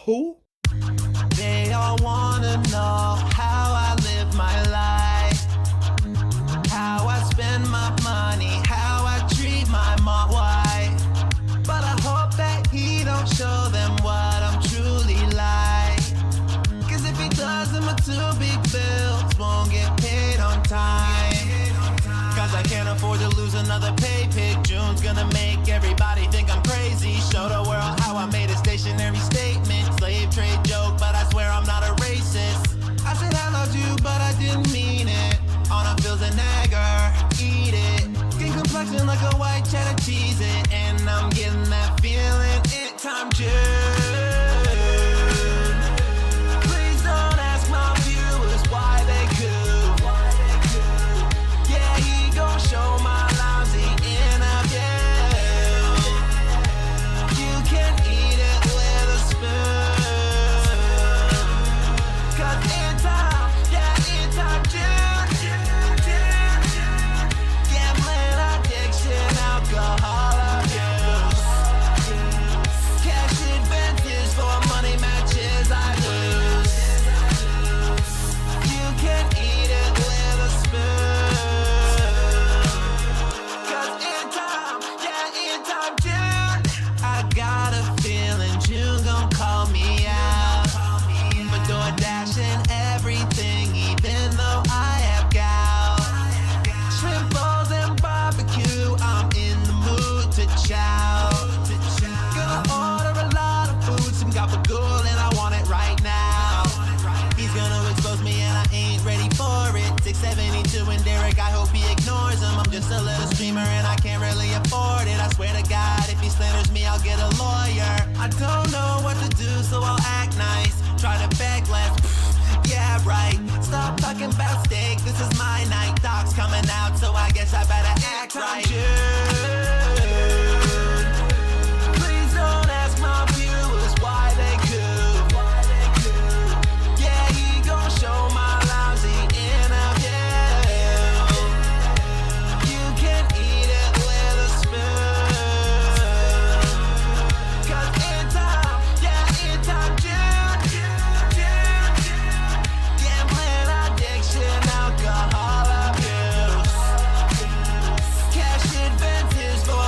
Who? They all wanna know how I live my life, how I spend my money, how I treat my mom. Why? But I hope that he don't show them what I'm truly like. Cause if he does, then my 2 big bills won't get paid on time. Cause I can't afford to lose another pay pick. June's gonna make everybody think I'm crazy. Show the world how I made a stationary statement. Slave trade joke, but I swear I'm not a racist. I said I loved you, but I didn't mean it. On a Phil's and Nagger, eat it. Skin complexion like a white cheddar cheese it. And I'm getting that feeling anytime June. Please don't ask my viewers why they could. Yeah, he gon' show my lousy interview. You can eat it with a spoon. Cause in time, yeah, in time, gambling addiction, alcohol abuse, cash advances for money matches I lose. You can eat it with a spoon. Cause in time, yeah, in time, June, I got a feeling June gon' call me out for DoorDash and everything, even though I have gout. Shrimp balls and barbecue, I'm in the mood to chow. Gonna order a lot of food, some gabagool, and I want it right now. He's gonna expose me and I ain't ready for it. 672 and Derek, I hope he ignores him. I'm just a little streamer and I can't really afford it. I swear to God, if he slanders me, I'll get a lawyer. I don't know what to do, so I'll act nice. Try to beg less, yeah, right. Stop talking about steak, this is my night. Doc's coming out, so I guess I better act right. Please don't ask my viewers why they could. Yeah, he gon' show my lousy interview. You can eat it with a spoon. Cause in time, yeah, in time, gambling addiction, alcohol abuse, cash advances for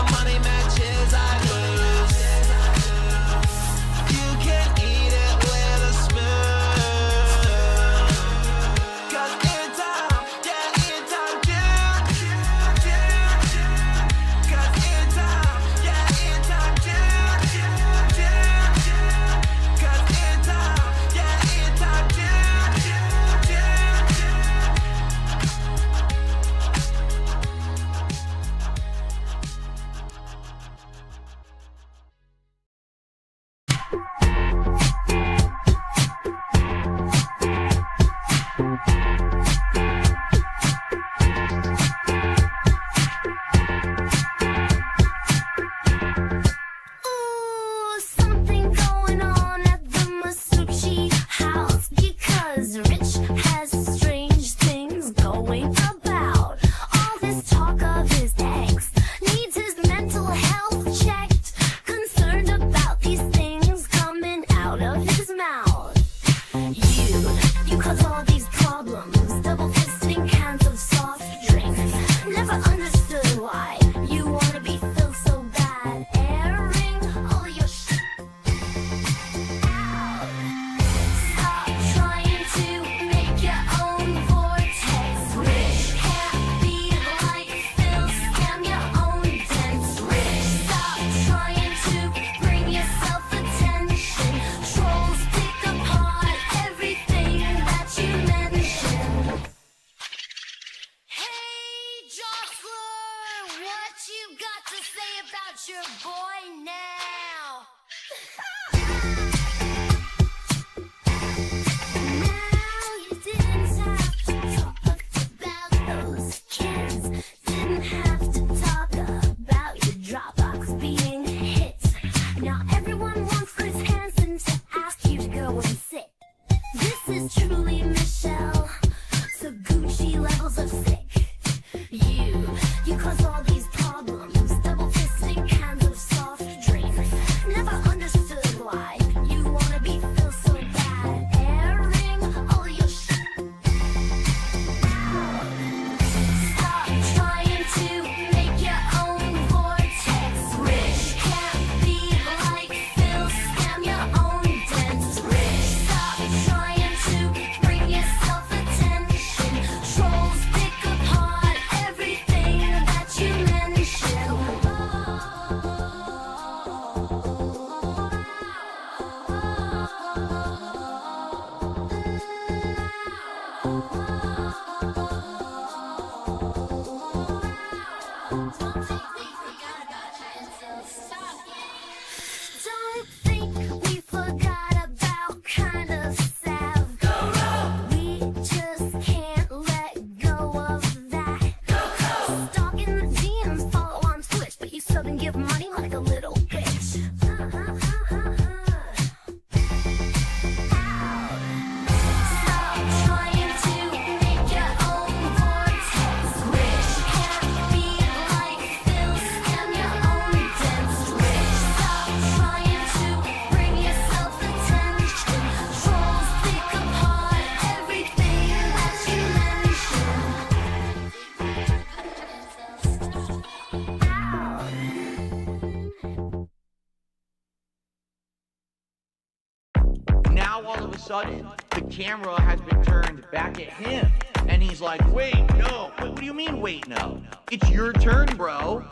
sudden, the camera has been turned back at him. And he's like, wait, no. What do you mean, wait, no? It's your turn, bro.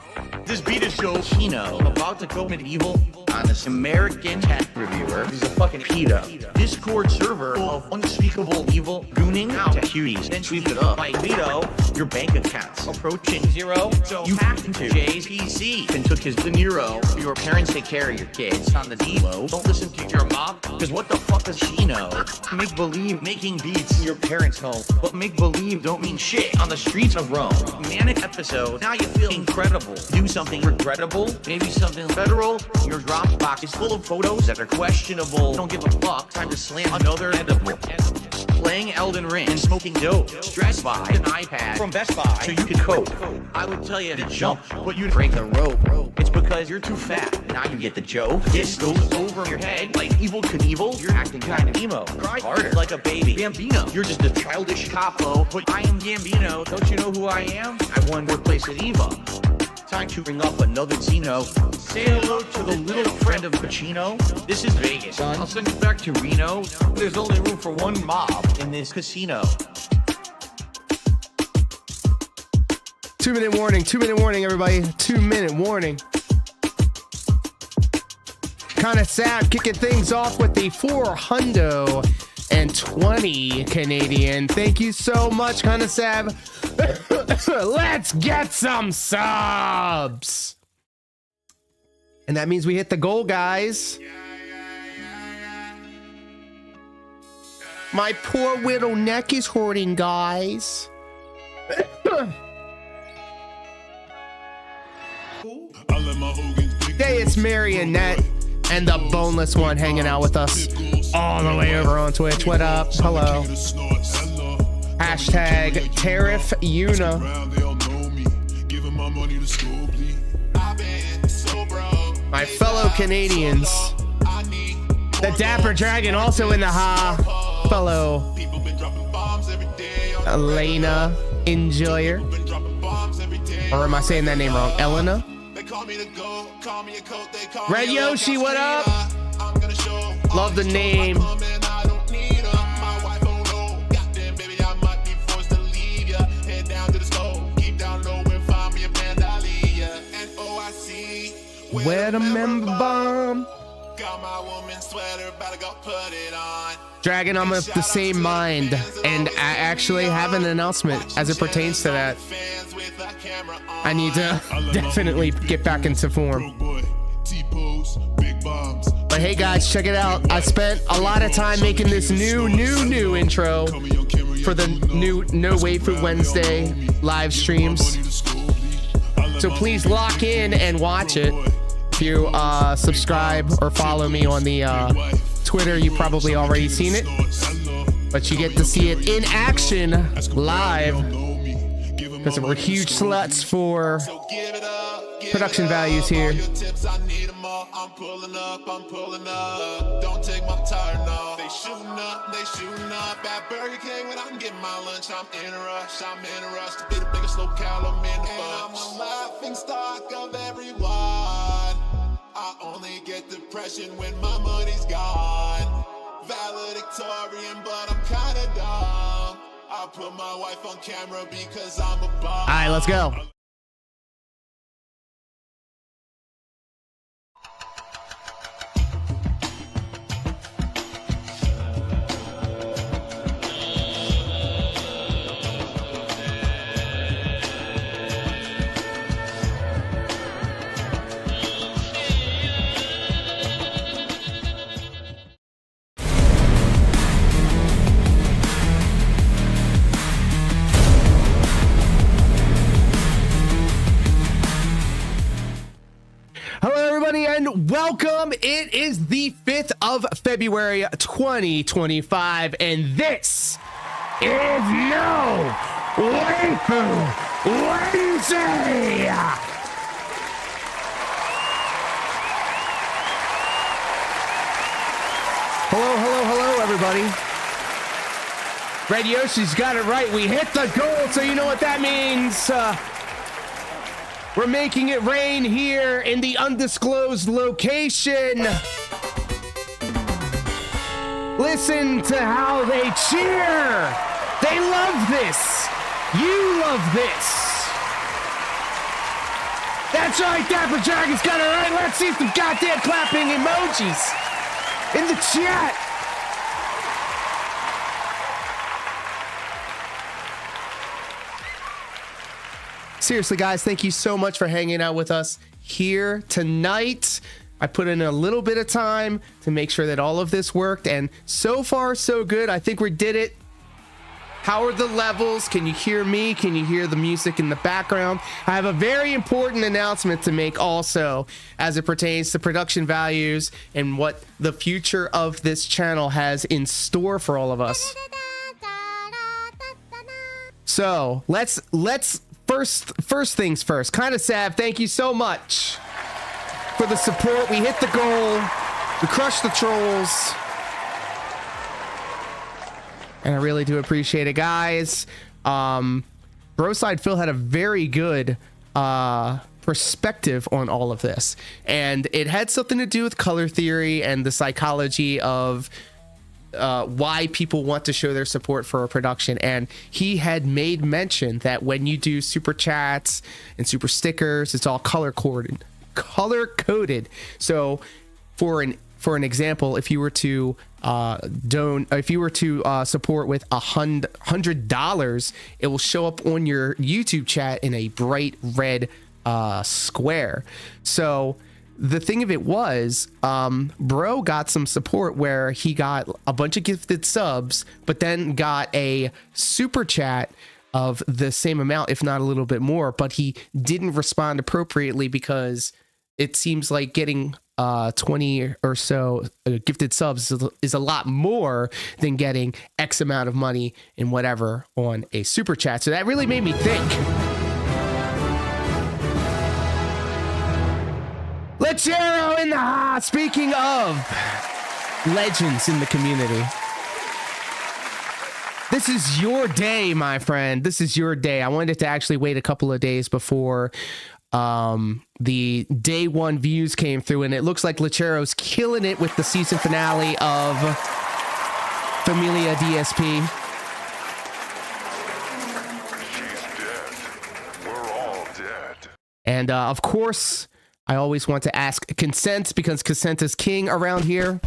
This beat is so Chino, about to go medieval on this American tech reviewer. He's a fucking pedo. Discord server of unspeakable evil, gooning out to cuties, then sweep it up. Like Vito, your bank account's approaching zero, so you hacked into Jay's PC and took his De Niro. Your parents take care of your kids on the D-Lo. Don't listen to your mom, because what the fuck does she know? Make believe making beats in your parents' home, but make believe don't mean shit on the streets of Rome. Manic episode, now you feel incredible. Do something regrettable, maybe something federal. Your Dropbox is full of photos that are questionable. Don't give a fuck, time to slam another edible. Playing Elden Ring and smoking dope. Stressed by an iPad from Best Buy so you can cope. I would tell you to jump, but you'd break the rope. It's because you're too fat. Now you get the joke. This goes over your head like Evel Knievel. You're acting kind of emo. Cry harder like a baby. Bambino, you're just a childish capo. But I am Gambino. Don't you know who I am? I won fourth place at Evo. Time to bring up another Zeno. Say hello to the little friend of Pacino. This is Vegas, son. I'll send you back to Reno. There's only room for one mob in this casino. 2-minute warning, 2-minute warning, everybody. 2-minute warning. Kinda sad, kicking things off with the 420 Canadian. Thank you so much, Kinda Sad. Let's get some subs. And that means we hit the goal, guys. My poor little neck is hurting, guys. Today it's Marionette and the boneless one hanging out with us all the way over on Twitch. What up? Hello. Hashtag Tariff Una. My fellow Canadians. The Dapper Dragon also in the fellow Elena Enjoyer. Or am I saying that name wrong? Elena? Red Yoshi, what up? Love the name. Where the member bomb? Dragon, I'm of the same mind, and I actually have an announcement as it pertains to that. I need to definitely get back into form. But hey guys, check it out. I spent a lot of time making this new intro for the new No Waifu Wednesday live streams. So please lock in and watch it. If you subscribe or follow me on the Twitter, you've probably already seen it, but you get to see it in action live because we're huge sluts for production values here. I'm pulling up. Don't take my time now. They shooting up at Burger King when I'm getting my lunch. I'm in a rush to be the biggest locale. I'm in the bunch. I'm a laughing stock of everyone. I only get depression when my money's gone. Valedictorian, but I'm kinda dumb. I put my wife on camera because I'm a bum. All right, let's go. And welcome. It is the 5th of February 2025, and this is No Waifu Wednesday. Hello, everybody. Red Yoshi's got it right. We hit the goal, so you know what that means. We're making it rain here in the undisclosed location. Listen to how they cheer. They love this. You love this. That's right, Dapper Dragon's got it right. Let's see some goddamn clapping emojis in the chat. Seriously, guys, thank you so much for hanging out with us here tonight. I put in a little bit of time to make sure that all of this worked, and so far, so good. I think we did it. How are the levels? Can you hear me? Can you hear the music in the background? I have a very important announcement to make also as it pertains to production values and what the future of this channel has in store for all of us. So let's first things first. Kind of sad. Thank you so much for the support. We hit the goal. We crushed the trolls. And I really do appreciate it, guys. Broside Phil had a very good perspective on all of this. And it had something to do with color theory and the psychology of why people want to show their support for a production. And he had made mention that when you do super chats and super stickers, it's all color coded. So for an example, if you were to support with $100, it will show up on your YouTube chat in a bright red square. So the thing of it was, Bro got some support where he got a bunch of gifted subs, but then got a super chat of the same amount, if not a little bit more, but he didn't respond appropriately because it seems like getting 20 or so gifted subs is a lot more than getting X amount of money in whatever on a super chat. So that really made me think. Lechero in the speaking of legends in the community. This is your day, my friend. This is your day. I wanted to actually wait a couple of days before the day one views came through, and it looks like Lechero's killing it with the season finale of Familia DSP. She's dead. We're all dead. And of course, I always want to ask consent because consent is king around here.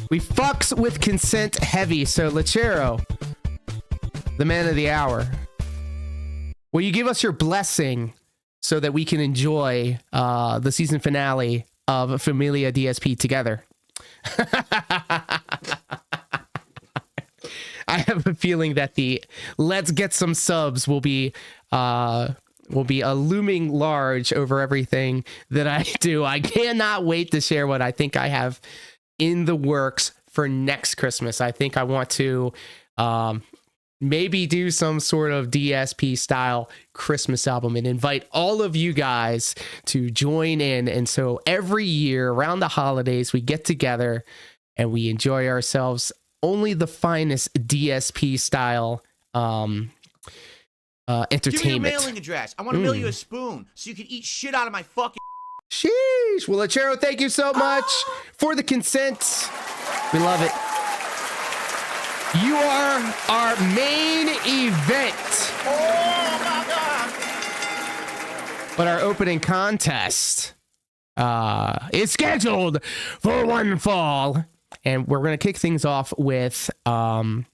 We fucks with consent heavy. So Lechero, the man of the hour, will you give us your blessing so that we can enjoy the season finale of Familia DSP together? I have a feeling that the let's get some subs will be a looming large over everything that I do. I cannot wait to share what I think I have in the works for next Christmas. I think I want to maybe do some sort of DSP style Christmas album and invite all of you guys to join in. And so every year around the holidays, we get together and we enjoy ourselves. Only the finest DSP style entertainment. Give me your mailing address. I want to mail you a spoon so you can eat shit out of my fucking. Sheesh. Well, Lechero, thank you so much for the consent. We love it. You are our main event. Oh my god! But our opening contest is scheduled for one fall. And we're going to kick things off with DSP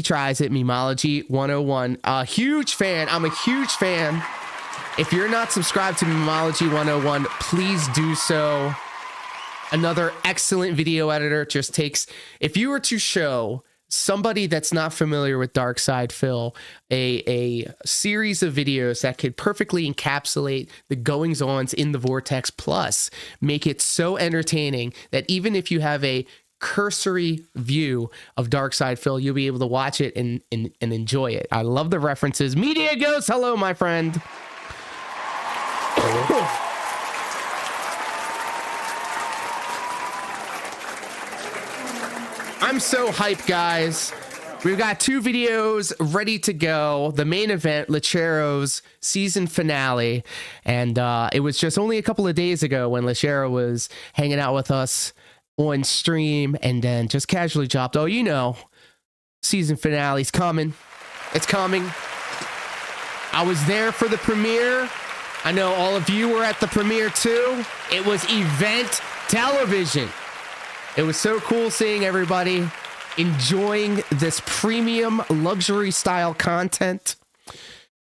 Tries It, Memology 101. A huge fan. I'm a huge fan. If you're not subscribed to Memology 101, please do so. Another excellent video editor. Just takes, if you were to show somebody that's not familiar with Dark Side Phil a series of videos that could perfectly encapsulate the goings-ons in the Vortex, plus make it so entertaining that even if you have a cursory view of Dark Side Phil, you'll be able to watch it and enjoy it. I love the references. Media Ghost, hello, my friend. I'm so hyped, guys. We've got 2 videos ready to go. The main event, Lechero's season finale. And it was just only a couple of days ago when Lechero was hanging out with us on stream and then just casually dropped, oh, you know, season finale's coming. It's coming. I was there for the premiere. I know all of you were at the premiere too. It was event television. It was so cool seeing everybody enjoying this premium luxury style content.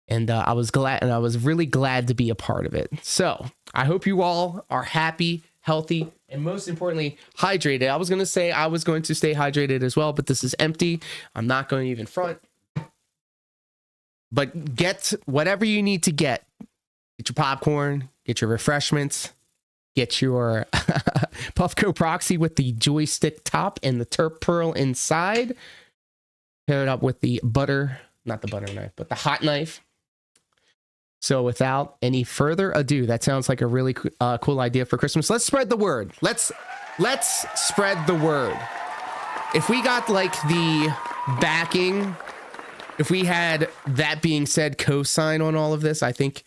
And I was glad, and I was really glad to be a part of it. So I hope you all are happy, healthy, and most importantly, hydrated. I was going to say I was going to stay hydrated as well, but this is empty. I'm not going to even front. But get whatever you need to get. Get your popcorn, get your refreshments, get your Puffco Proxy with the joystick top and the Terp Pearl inside. Pair it up with the butter, not the butter knife, but the hot knife. So without any further ado, that sounds like a really cool idea for Christmas. Let's spread the word. Let's spread the word. If we got like the backing, if we had that being said cosign on all of this, I think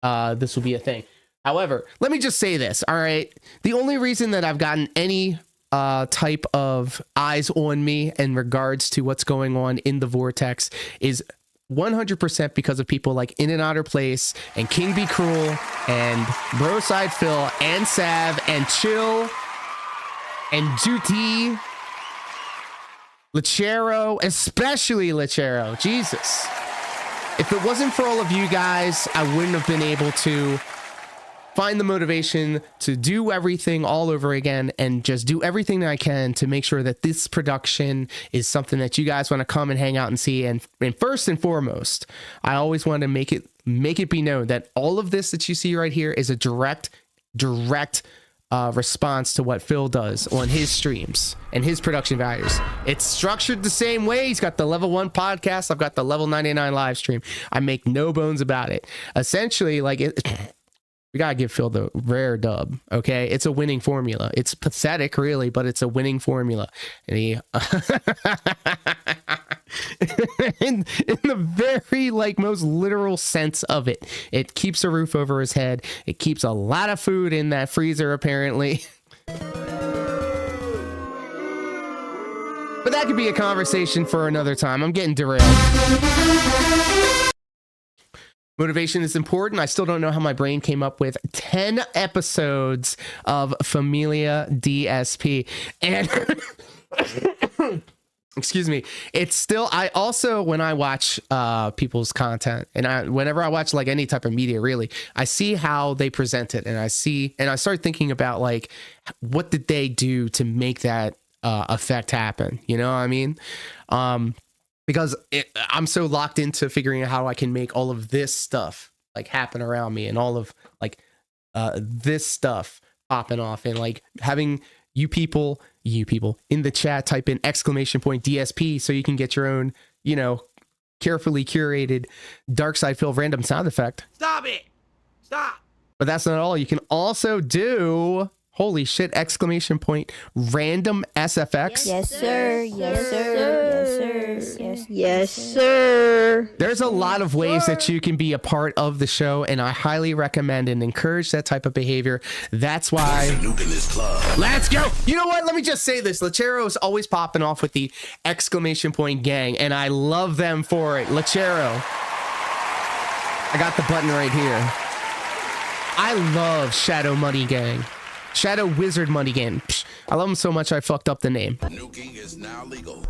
this will be a thing. However, let me just say this. All right. The only reason that I've gotten any type of eyes on me in regards to what's going on in the Vortex is 100% because of people like In and Outer Place and King Be Cruel and Broside Phil and Sav and Chill and Duty, Lechero, especially Lechero. Jesus. If it wasn't for all of you guys, I wouldn't have been able to find the motivation to do everything all over again and just do everything that I can to make sure that this production is something that you guys want to come and hang out and see. And first and foremost, I always want to make it be known that all of this that you see right here is a direct response to what Phil does on his streams and his production values. It's structured the same way. He's got the level 1 podcast. I've got the level 99 live stream. I make no bones about it. Essentially, like we gotta give Phil the rare dub. Okay, it's a winning formula. It's pathetic, really, but it's a winning formula. And he, in the very like most literal sense of it, it keeps a roof over his head. It keeps a lot of food in that freezer, apparently. But that could be a conversation for another time. I'm getting derailed. Motivation is important. I still don't know how my brain came up with 10 episodes of Familia DSP. And excuse me, it's still, I also, when I watch people's content and whenever I watch like any type of media, really, I see how they present it and I start thinking about like, what did they do to make that effect happen? You know what I mean? Because I'm so locked into figuring out how I can make all of this stuff like happen around me and all of like this stuff popping off and like having you people in the chat type in !DSP so you can get your own, you know, carefully curated Dark Side Phil random sound effect. Stop it. Stop. But that's not all. You can also do, holy shit, !random SFX. Yes, sir. Yes, sir. Yes, sir. Yes, sir. There's a lot of ways that you can be a part of the show, and I highly recommend and encourage that type of behavior. That's why. Let's go. You know what? Let me just say this. Lechero is always popping off with the !gang, and I love them for it. Lechero. I got the button right here. I love Shadow Money Gang. Shadow Wizard Money Gang. Psh, I love him so much I fucked up the name. Nuking is now legal.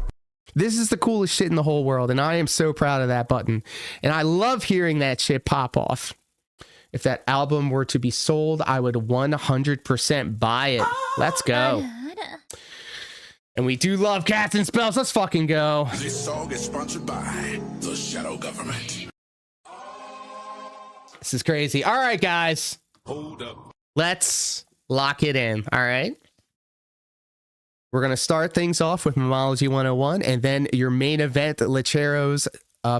This is the coolest shit in the whole world, and I am so proud of that button. And I love hearing that shit pop off. If that album were to be sold, I would 100% buy it. Let's go. And we do love cats and spells. Let's fucking go. This song is sponsored by the Shadow Government. This is crazy. All right, guys. Hold up. Let's lock it in. All right. We're going to start things off with Memology 101 and then your main event, Lechero's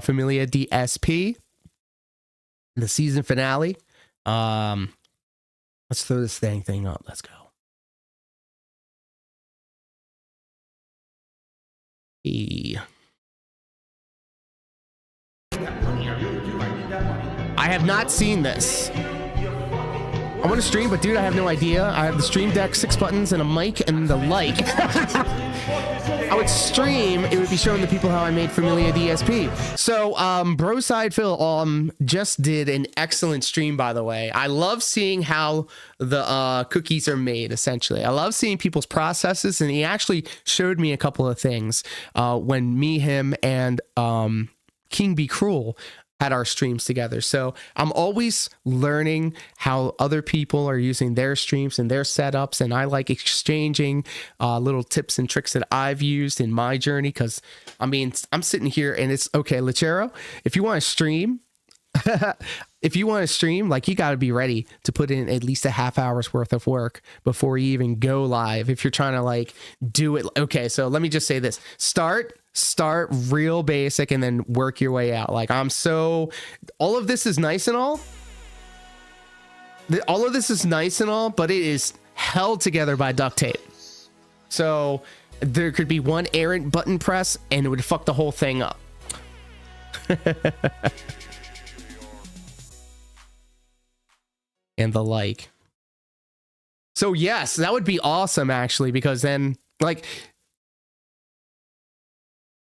Familia DSP, the season finale. Let's throw this thing up. Let's go. I have not seen this. I want to stream, but dude, I have no idea. I have the stream deck, 6 buttons, and a mic, and the like. I would stream, it would be showing the people how I made Familia DSP. So, Broside Phil just did an excellent stream, by the way. I love seeing how the cookies are made, essentially. I love seeing people's processes, and he actually showed me a couple of things when me, him, and King Be Cruel at our streams together. So I'm always learning how other people are using their streams and their setups, and I like exchanging little tips and tricks that I've used in my journey, because I mean, I'm sitting here and it's okay, Lechero, if you want to stream, like, you got to be ready to put in at least a half hour's worth of work before you even go live. If you're trying to like do it. Okay, so let me just say this. Start real basic and then work your way out. Like, all of this is nice and all. All of this is nice and all, but it is held together by duct tape. So there could be one errant button press and it would fuck the whole thing up. And the like. So yes, that would be awesome, actually, because then, like,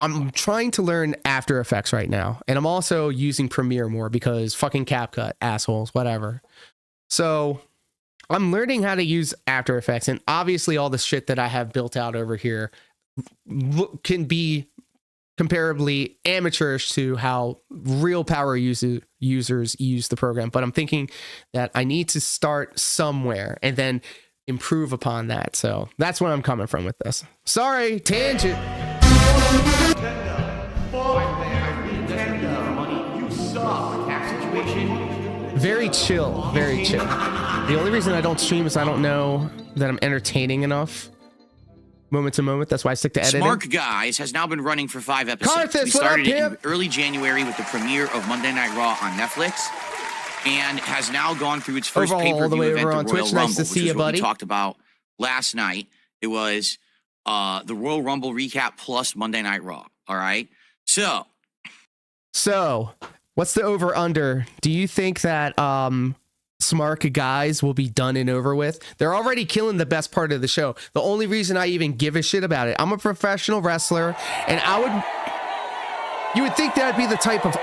I'm trying to learn After Effects right now, and I'm also using Premiere more because fucking CapCut, assholes, whatever. So I'm learning how to use After Effects, and obviously all the shit that I have built out over here can be comparably amateurish to how real power users use the program. But I'm thinking that I need to start somewhere and then improve upon that. So that's where I'm coming from with this. Sorry, tangent. Very chill, very chill. The only reason I don't stream is I don't know that I'm entertaining enough moment to moment. That's why I stick to editing. Smart Guys has now been running for 5 episodes. Carthus, we started it up, in early January with the premiere of Monday Night Raw on Netflix, and has now gone through its first pay-per-view event, the Royal Twitch. Rumble, Nice to see which is you, what buddy. we talked about last night. It was the Royal Rumble recap plus Monday Night Raw. All right. So what's the over-under? Do you think that Smart Guys will be done and over with? They're already killing the best part of the show. The only reason I even give a shit about it, I'm a professional wrestler, and you would think that I'd be the type of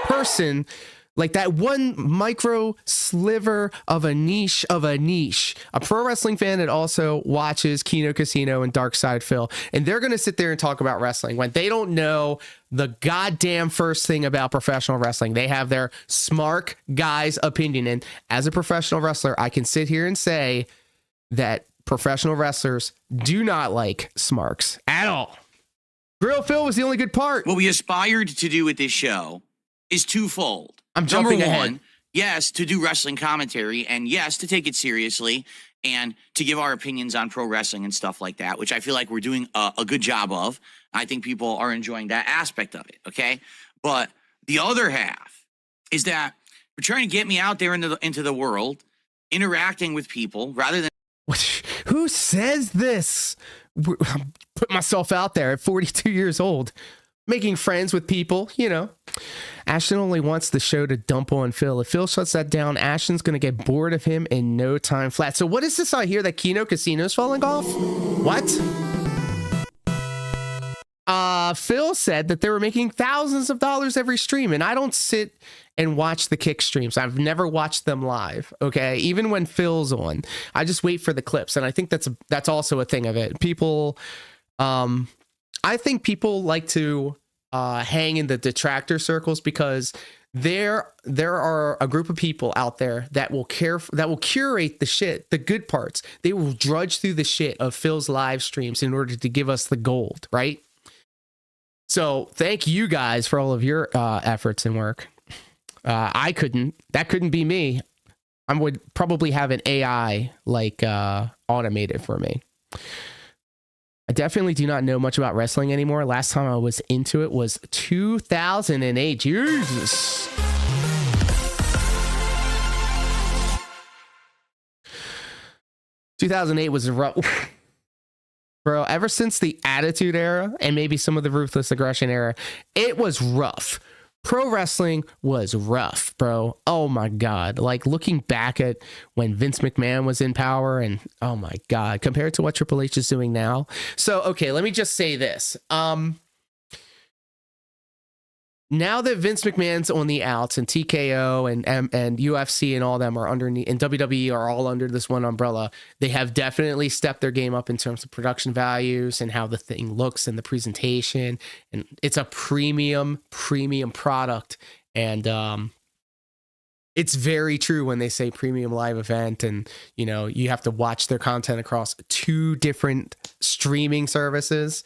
person, like that one micro sliver of a niche, a pro wrestling fan that also watches Kino Casino and Dark Side Phil, and they're going to sit there and talk about wrestling when they don't know the goddamn first thing about professional wrestling. They have their Smart Guys opinion, and as a professional wrestler, I can sit here and say that professional wrestlers do not like smarks at all. Grill Phil was the only good part. What we aspired to do with this show is twofold. I'm jumping Number ahead. one, yes, to do wrestling commentary, and yes, to take it seriously and to give our opinions on pro wrestling and stuff like that, which I feel like we're doing a good job of. I think people are enjoying that aspect of it, okay? But the other half is that we're trying to get me out there into the world, interacting with people rather than... Who says this? I'm putting myself out there at 42 years old, making friends with people, you know. Ashton only wants the show to dump on Phil. If Phil shuts that down, Ashton's going to get bored of him in no time flat. So what is this I hear that Kino Casino's falling off? What? Phil said that they were making thousands of dollars every stream, and I don't sit and watch the kick streams. I've never watched them live, okay? Even when Phil's on, I just wait for the clips, and I think that's also a thing of it. People, I think people like to hang in the detractor circles because there are a group of people out there that will curate the shit, the good parts. They will drudge through the shit of Phil's live streams in order to give us the gold, right? So thank you guys for all of your efforts and work. That couldn't be me. I would probably have an AI like automate it for me. I definitely do not know much about wrestling anymore. Last time I was into it was 2008. Jesus. ...2008 was a rough... Bro, ever since the Attitude Era and maybe some of the Ruthless Aggression era, it was rough. pro wrestling was rough, bro. Oh my God. Like looking back at when Vince McMahon was in power and oh my God, compared to what Triple H is doing now. So, okay, let me just say this. Now that Vince McMahon's on the outs and TKO and UFC and all them are underneath, and WWE are all under this one umbrella, they have definitely stepped their game up in terms of production values and how the thing looks and the presentation. And it's a premium product. And it's very true when they say premium live event, and you know, you have to watch their content across 2 different streaming services.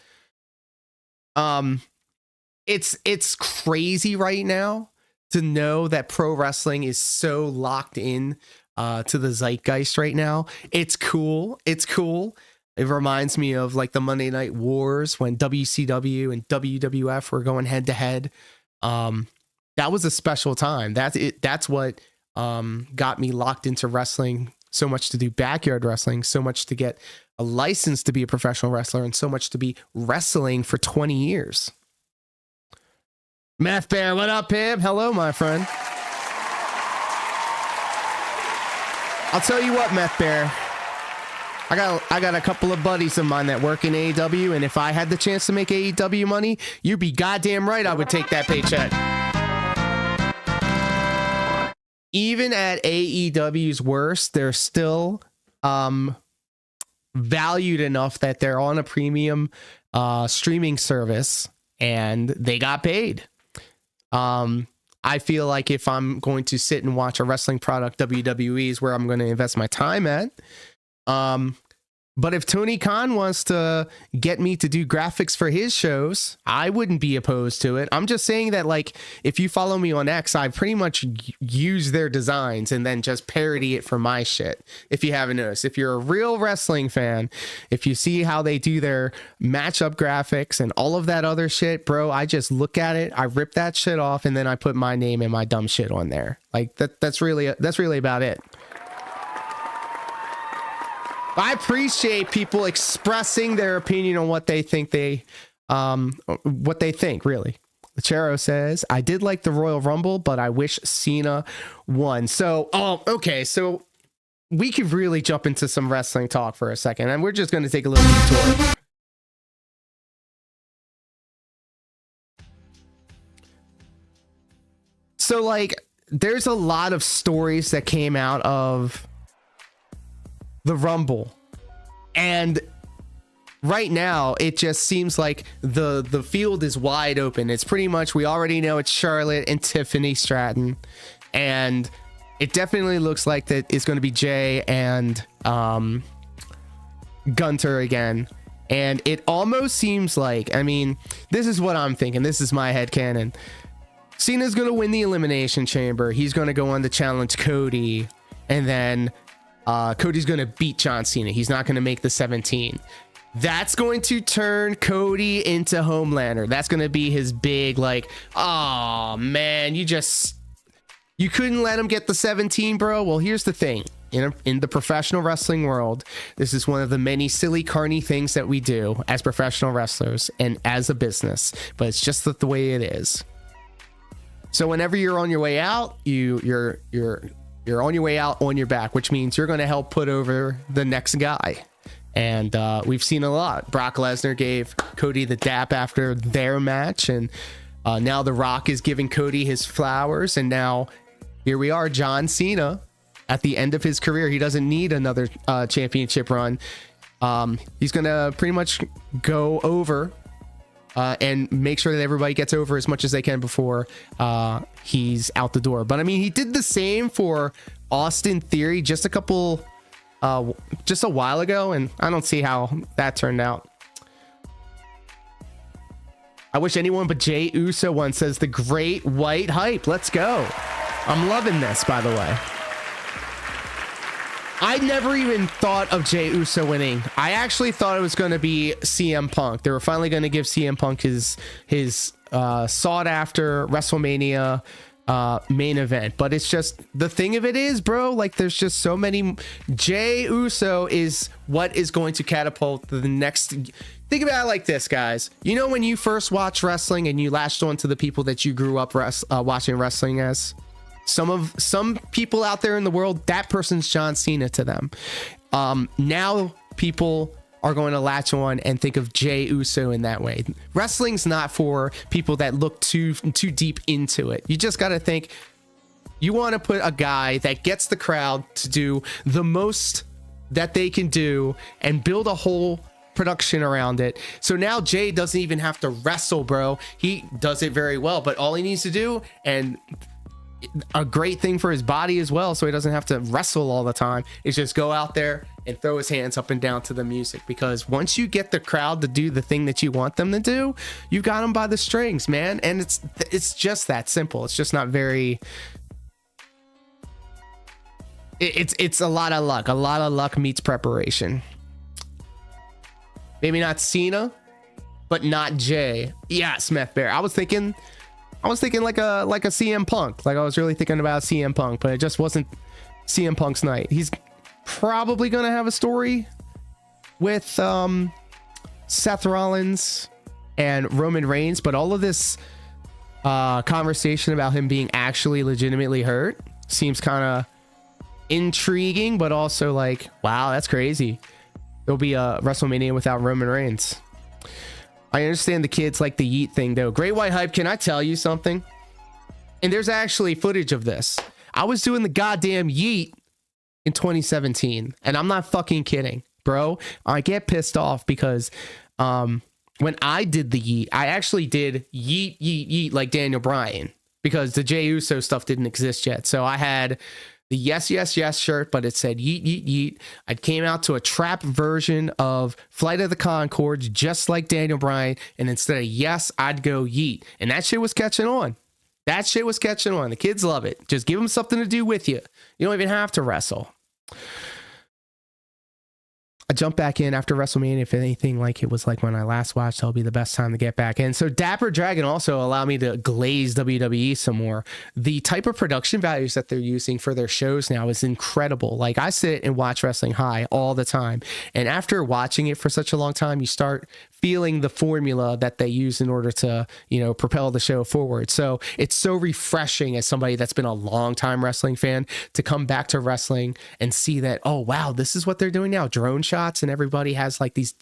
It's crazy right now to know that pro wrestling is so locked in to the zeitgeist right now. It's cool. It's cool. It reminds me of like the Monday Night Wars when WCW and WWF were going head to head. That was a special time. That's what got me locked into wrestling so much, to do backyard wrestling, so much to get a license to be a professional wrestler, and so much to be wrestling for 20 years. Meth Bear, what up, Pam? Hello, my friend. I'll tell you what, Meth Bear. I got a couple of buddies of mine that work in AEW, and if I had the chance to make AEW money, you'd be goddamn right I would take that paycheck. Even at AEW's worst, they're still valued enough that they're on a premium streaming service, and they got paid. I feel like if I'm going to sit and watch a wrestling product, WWE is where I'm going to invest my time at. But if Tony Khan wants to get me to do graphics for his shows, I wouldn't be opposed to it. I'm just saying that, like, if you follow me on X, I pretty much use their designs and then just parody it for my shit. If you haven't noticed, if you're a real wrestling fan, if you see how they do their matchup graphics and all of that other shit, bro, I just look at it, I rip that shit off, and then I put my name and my dumb shit on there. Like that's really about it. I appreciate people expressing their opinion on what they think really. Chero says, I did like the Royal Rumble, but I wish Cena won. So, okay. So we could really jump into some wrestling talk for a second, and we're just going to take a little detour. So, like, there's a lot of stories that came out of the Rumble, and right now it just seems like the field is wide open. It's pretty much, we already know it's Charlotte and Tiffany Stratton, and it definitely looks like that it's going to be Jay and Gunter again. And it almost seems like, I mean, this is what I'm thinking, this is my headcanon, Cena's going to win the Elimination Chamber. He's going to go on to challenge Cody, and then Cody's going to beat John Cena. He's not going to make the 17. That's going to turn Cody into Homelander. That's going to be his big, like, oh man, you couldn't let him get the 17, bro. Well, here's the thing. In the professional wrestling world, this is one of the many silly, carny things that we do as professional wrestlers and as a business, but it's just the way it is. So whenever you're on your way out, you're on your way out on your back, which means you're going to help put over the next guy. And we've seen a lot. Brock Lesnar gave Cody the dap after their match, and now The Rock is giving Cody his flowers, and now here we are, John Cena at the end of his career. He doesn't need another championship run. He's going to pretty much go over and make sure that everybody gets over as much as they can before he's out the door. But I mean, he did the same for Austin Theory just a while ago, and I don't see how that turned out. I wish anyone but Jey Uso won, says the Great White Hype. Let's go. I'm loving this, by the way. I never even thought of Jey Uso winning. I actually thought it was going to be CM Punk. They were finally going to give CM Punk his sought after WrestleMania main event. But it's just, the thing of it is, bro, like there's just so many. Jey Uso is what is going to catapult the next. Think about it like this, guys. You know, when you first watched wrestling and you latched on to the people that you grew up watching wrestling as, some people out there in the world, that person's John Cena to them. Now people are going to latch on and think of Jey Uso in that way. Wrestling's not for people that look too deep into it. You just got to think, you want to put a guy that gets the crowd to do the most that they can do and build a whole production around it. So now Jey doesn't even have to wrestle, bro. He does it very well, but all he needs to do, and a great thing for his body as well, so he doesn't have to wrestle all the time, is just go out there and throw his hands up and down to the music. Because once you get the crowd to do the thing that you want them to do, you got them by the strings, man. And it's just that simple. It's just not very, it's a lot of luck. A lot of luck meets preparation. Maybe not Cena, but not Jey. Yeah, Smith Bear. I was thinking like a CM Punk. Like I was really thinking about CM Punk, but it just wasn't CM Punk's night. He's probably gonna have a story with Seth Rollins and Roman Reigns, but all of this conversation about him being actually legitimately hurt seems kind of intriguing, but also like, wow, that's crazy. There'll be a WrestleMania without Roman Reigns. I understand the kids like the yeet thing though. Great White Hype, can I tell you something? And there's actually footage of this. I was doing the goddamn yeet in 2017, and I'm not fucking kidding, bro. I get pissed off because when I did the yeet, I actually did yeet like Daniel Bryan, because the Jey Uso stuff didn't exist yet. So I had the yes shirt, but it said yeet. I came out to a trap version of Flight of the Conchords, just like Daniel Bryan, and instead of yes, I'd go yeet. And that shit was catching on. The kids love it. Just give them something to do with you. You don't even have to wrestle. I jump back in after WrestleMania. If anything like it was like when I last watched, that'll be the best time to get back in. So Dapper Dragon also allowed me to glaze WWE some more. The type of production values that they're using for their shows now is incredible. Like I sit and watch Wrestling High all the time, and after watching it for such a long time, you start feeling the formula that they use in order to, you know, propel the show forward. So it's so refreshing as somebody that's been a long time wrestling fan to come back to wrestling and see that, oh wow, this is what they're doing now. Drone shots, and everybody has like these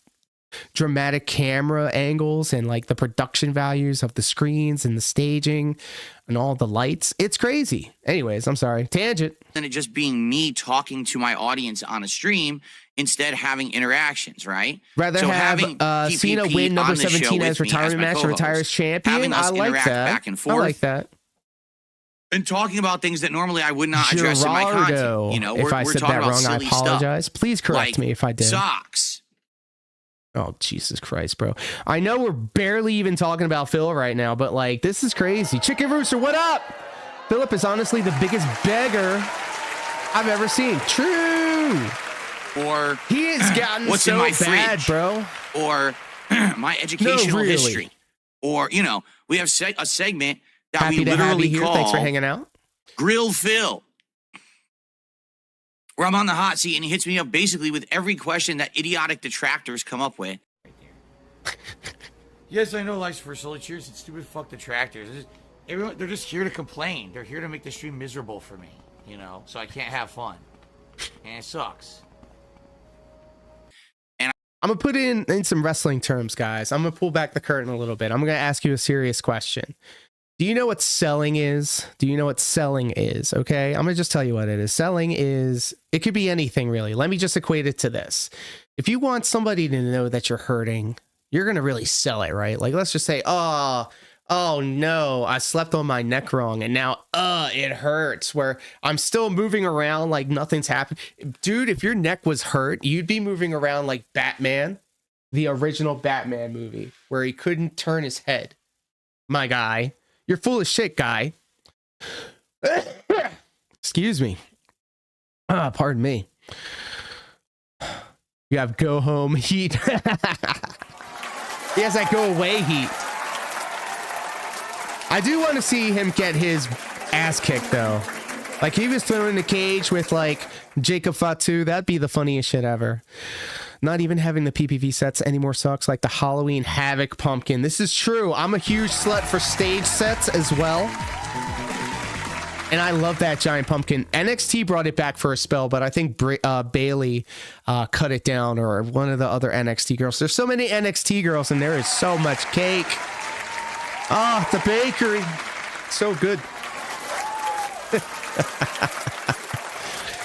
dramatic camera angles and like the production values of the screens and the staging and all the lights. It's crazy. Anyways, I'm sorry. Tangent. Than it just being me talking to my audience on a stream, instead having interactions, right? Rather so have Cena win number 17 as retirement match, retire as champion. I like that. Back and forth, I like that. And talking about things that normally I would not address in my content. You know, if I said that wrong, I apologize. Stuff. Please correct me if I did. Socks. Oh, Jesus Christ, bro. I know we're barely even talking about Phil right now, but like, this is crazy. Chicken Rooster, what up? Philip is honestly the biggest beggar I've ever seen. True. Or he has gotten what's so in my bad, fridge, bro. Or my educational history. Or, you know, we have a segment that we literally call Thanks for hanging out. Grill Phil, where I'm on the hot seat and he hits me up basically with every question that idiotic detractors come up with. Yes, I know life's for silly cheers and stupid fuck detractors. Everyone, they're just here to complain. They're here to make the stream miserable for me, you know, so I can't have fun. And it sucks. I'm going to put in some wrestling terms, guys. I'm going to pull back the curtain a little bit. I'm going to ask you a serious question. Do you know what selling is? Okay, I'm going to just tell you what it is. Selling is, it could be anything really. Let me just equate it to this. If you want somebody to know that you're hurting, you're going to really sell it, right? Like, let's just say, oh no, I slept on my neck wrong and now it hurts, where I'm still moving around like nothing's happened. Dude, if your neck was hurt, you'd be moving around like Batman, the original Batman movie, where he couldn't turn his head. My guy, you're full of shit, guy. Excuse me. Pardon me. You have go home heat. He has that go away heat. I do want to see him get his ass kicked though. Like he was thrown in the cage with like Jacob Fatu. That'd be the funniest shit ever. Not even having the PPV sets anymore sucks. Like the Halloween Havoc pumpkin. This is true. I'm a huge slut for stage sets as well. And I love that giant pumpkin. NXT brought it back for a spell, but I think Bailey cut it down, or one of the other NXT girls. There's so many NXT girls, and there is so much cake. Oh, the bakery. So good.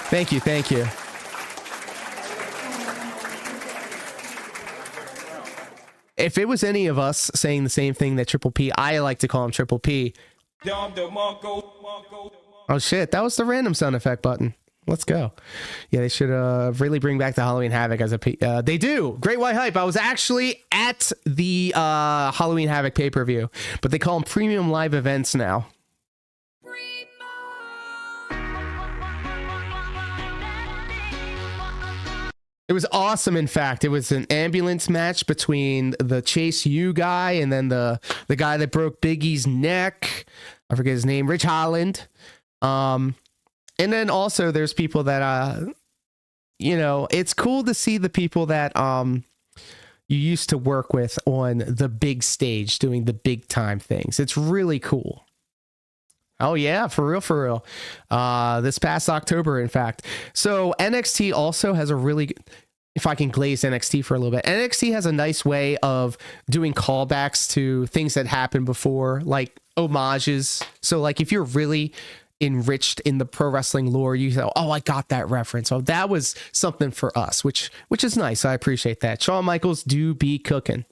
Thank you. Thank you. If it was any of us saying the same thing that Triple P, I like to call him Triple P. Oh shit, that was the random sound effect button. Let's go. Yeah, they should really bring back the Halloween Havoc as a they do. Great White Hype. I was actually at the Halloween Havoc pay-per-view, but they call them premium live events now. It was awesome. In fact, it was an ambulance match between the Chase U guy and then the guy that broke Biggie's neck. I forget his name, Rich Holland. And then also there's people that you know, it's cool to see the people that you used to work with on the big stage doing the big time things. It's really cool. Oh yeah, for real, for real. This past October, in fact. So NXT also has a really, if I can glaze NXT for a little bit, NXT has a nice way of doing callbacks to things that happened before, like homages. So like if you're really enriched in the pro wrestling lore, you say, oh, I got that reference. Oh, that was something for us, which is nice. I appreciate that. Shawn Michaels do be cooking.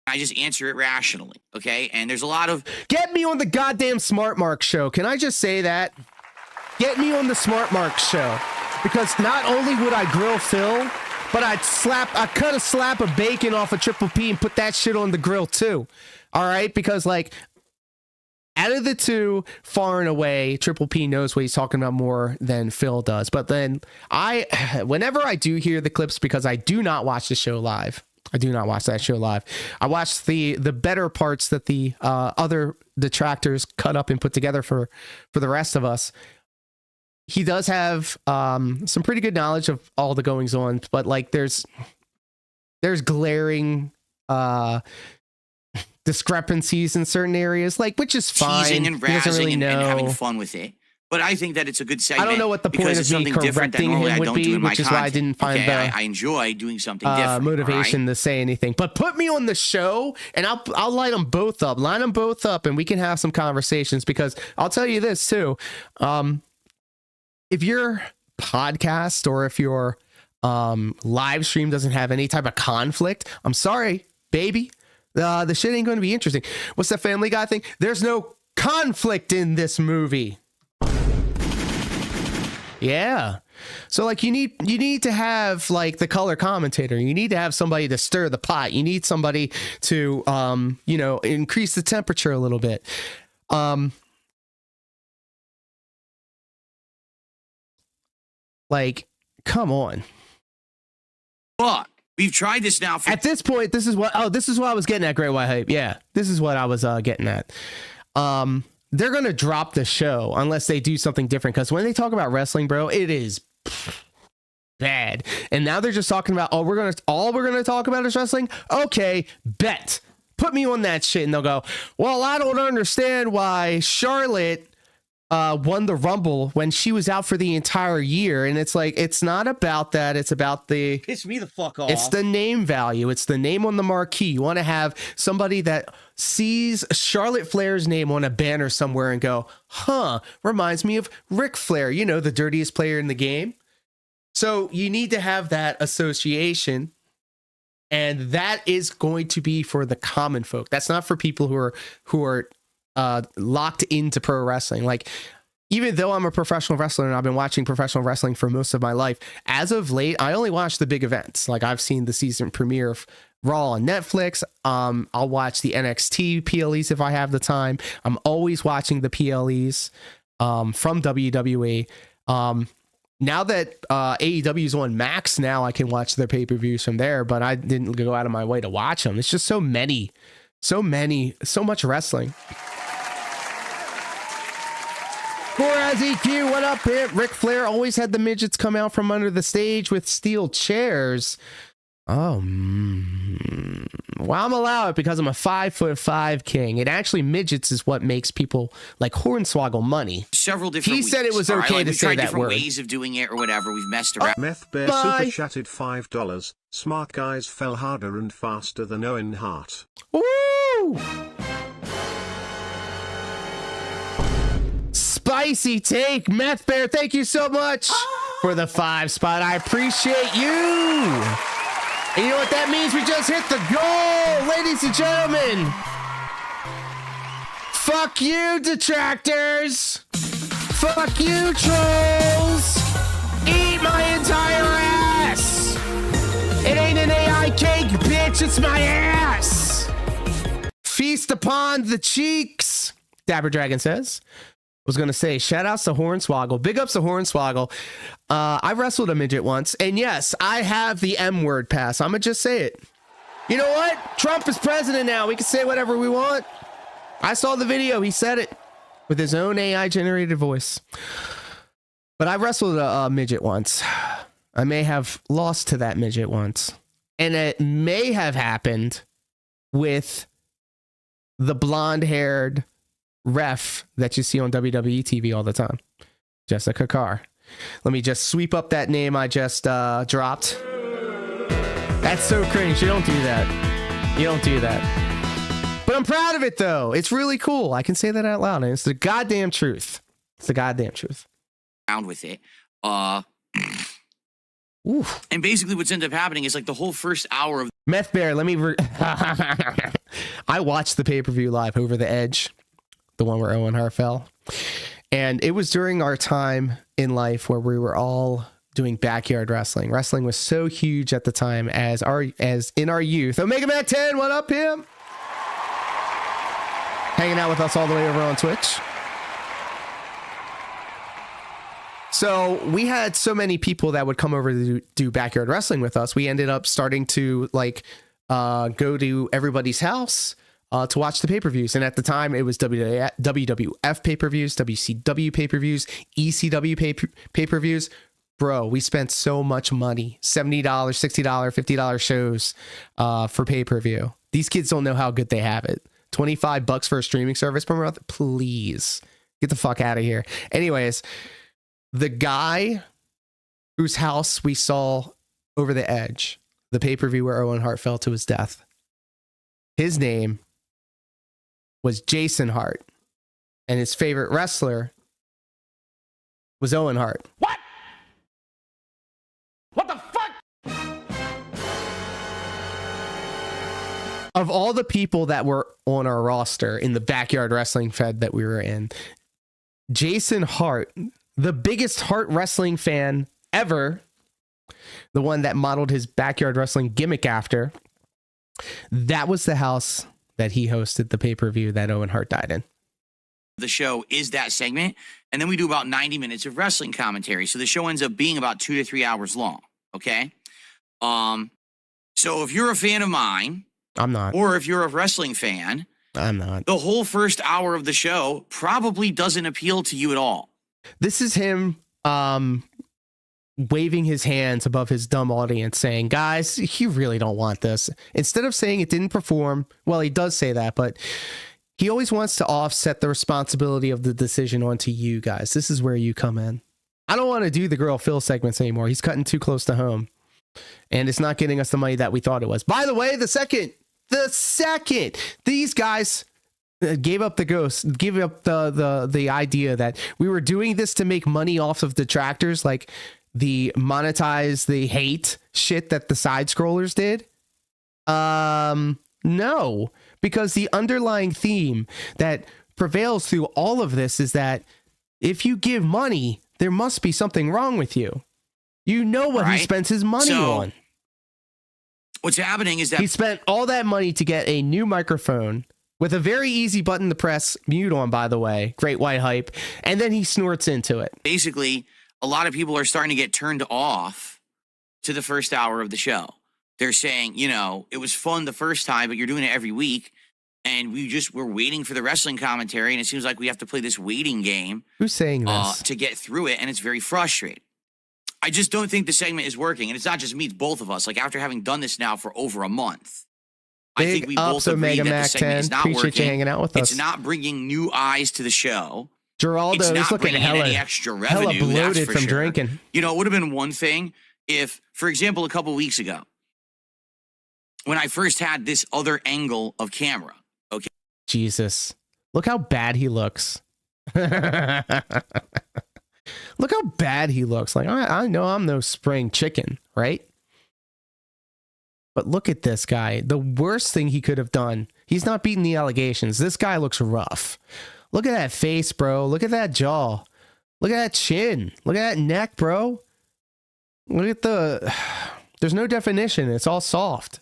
I just answer it rationally, okay? And there's a lot of... Get me on the goddamn Smart Mark show. Can I just say that? Get me on the Smart Mark show. Because not only would I grill Phil, but I'd cut a slap of bacon off of Triple P and put that shit on the grill too. All right? Because like, out of the two, far and away, Triple P knows what he's talking about more than Phil does. But then whenever I do hear the clips, because I do not watch the show live, I do not watch that show live. I watch the better parts that the other detractors cut up and put together for the rest of us. He does have some pretty good knowledge of all the goings on, but like there's glaring discrepancies in certain areas, like, which is fine. Teasing and razzing and having fun with it. But I think that it's a good segment. I don't know what the point of me correcting him would be, which is why I didn't find I enjoy doing something different. Motivation to say anything. But put me on the show, and I'll line them both up. Line them both up, and we can have some conversations. Because I'll tell you this too: if your podcast or if your live stream doesn't have any type of conflict, I'm sorry, baby, the shit ain't going to be interesting. What's that Family Guy thing? There's no conflict in this movie. Yeah. So like you need to have like the color commentator. You need to have somebody to stir the pot. You need somebody to you know, increase the temperature a little bit. Like, come on. But we've tried this now for... At this point, this is what I was getting at, Great White Hype. Yeah. This is what I was getting at. They're going to drop the show unless they do something different. Because when they talk about wrestling, bro, it is bad. And now they're just talking about, all we're going to talk about is wrestling. Okay, bet. Put me on that shit. And they'll go, well, I don't understand why Charlotte won the Rumble when she was out for the entire year. And it's like, it's not about that. It's about the... Piss me the fuck off. It's the name value. It's the name on the marquee. You want to have somebody that sees Charlotte Flair's name on a banner somewhere and go, huh, reminds me of Ric Flair, you know, the dirtiest player in the game. So you need to have that association. And that is going to be for the common folk. That's not for people who are locked into pro wrestling. Like, even though I'm a professional wrestler and I've been watching professional wrestling for most of my life, as of late, I only watch the big events. Like, I've seen the season premiere of Raw on Netflix. I'll watch the NXT PLEs if I have the time. I'm always watching the PLEs from WWE. Now that AEW is on Max, now I can watch their pay-per-views from there, but I didn't go out of my way to watch them. It's just so much wrestling. Jazz EQ, what up, Pip? Ric Flair always had the midgets come out from under the stage with steel chairs. Oh, well, I'm allowed it because I'm a 5'5" king. And actually, midgets is what makes people like Hornswoggle money. Several different He said it was weeks. okay Like, to we've say tried that different word. ways of doing it or whatever. We've messed around. Meth Bear Bye. super chatted $5. Smart guys fell harder and faster than Owen Hart. Woo! Spicy take, Meth Bear. Thank you so much for the 5 spot. I appreciate you. And you know what that means? We just hit the goal, ladies and gentlemen. Fuck you, detractors. Fuck you, trolls. Eat my entire ass. It ain't an AI cake, bitch. It's my ass. Feast upon the cheeks, Dapper Dragon says. Was going to say, shout outs to Hornswoggle. Big ups to Hornswoggle. I wrestled a midget once, and yes, I have the M word pass. I'm going to just say it. You know what? Trump is president now. We can say whatever we want. I saw the video. He said it with his own AI generated voice. But I wrestled a midget once. I may have lost to that midget once. And it may have happened with the blonde-haired ref that you see on WWE TV all the time, Jessica Carr. Let me just sweep up that name I just dropped. That's so cringe. You don't do that. You don't do that. But I'm proud of it, though. It's really cool. I can say that out loud, and it's the goddamn truth. It's the goddamn truth. Around with it. Oof. And basically what's ended up happening is like the whole first hour of Meth Bear, let me... I watched the pay-per-view live, Over the Edge, the one where Owen Hart fell. And it was during our time in life where we were all doing backyard wrestling. Wrestling was so huge at the time as in our youth. Omega Man 10, what up, him? Hanging out with us all the way over on Twitch. So we had so many people that would come over to do backyard wrestling with us. We ended up starting to like go to everybody's house to watch the pay-per-views. And at the time, it was WWF pay-per-views, WCW pay-per-views, ECW pay-per-views. Bro, we spent so much money, $70, $60, $50 shows for pay-per-view. These kids don't know how good they have it. $25 for a streaming service per month? Please, get the fuck out of here. Anyways, the guy whose house we saw Over the Edge, the pay-per-view where Owen Hart fell to his death, his name was Jason Hart, and his favorite wrestler was Owen Hart. What? What the fuck? Of all the people that were on our roster in the backyard wrestling fed that we were in, Jason Hart, the biggest Hart wrestling fan ever, the one that modeled his backyard wrestling gimmick after, that was the house that he hosted the pay-per-view that Owen Hart died in. the show is that segment. And then we do about 90 minutes of wrestling commentary. So the show ends up being about 2 to 3 hours long. Okay. So if you're a fan of mine, I'm not. or if you're a wrestling fan, I'm not. the whole first hour of the show probably doesn't appeal to you at all. This is him waving his hands above his dumb audience saying, guys, you really don't want this. Instead of saying it didn't perform, well, he does say that, but he always wants to offset the responsibility of the decision onto you guys. This is where you come in. I don't want to do the Girl Phil segments anymore. He's cutting too close to home. And it's not getting us the money that we thought it was. By the way, the second these guys gave up the ghost, gave up the idea that we were doing this to make money off of detractors, like the monetize the hate shit that the side scrollers did. No, because the underlying theme that prevails through all of this is that if you give money, there must be something wrong with you. You know what he spends his money on. What's happening is that he spent all that money to get a new microphone with a very easy button to press mute on, by the way. Great white hype. And then he snorts into it. basically a lot of people are starting to get turned off to the first hour of the show. They're saying, you know, it was fun the first time, but you're doing it every week. and we're waiting for the wrestling commentary, and it seems like we have to play this waiting game. Who's saying this? To get through it, and it's very frustrating. I just don't think the segment is working, and it's not just me, it's both of us. Like, after having done this now for over a month, I think we both agree that the segment is not Appreciate working. you hanging out with us. It's not bringing new eyes to the show. Geraldo It's is not looking bringing in any extra revenue. hella bloated that's for from sure. drinking. You know, it would have been one thing if, for example, a couple weeks ago, when I first had this other angle of camera, okay? Jesus. Look how bad he looks. Look how bad he looks. Like, I know I'm no spring chicken, right? But look at this guy. The worst thing he could have done. He's not beating the allegations. This guy looks rough. Look at that face, bro. Look at that jaw. Look at that chin. Look at that neck, bro. Look at the... There's no definition. It's all soft.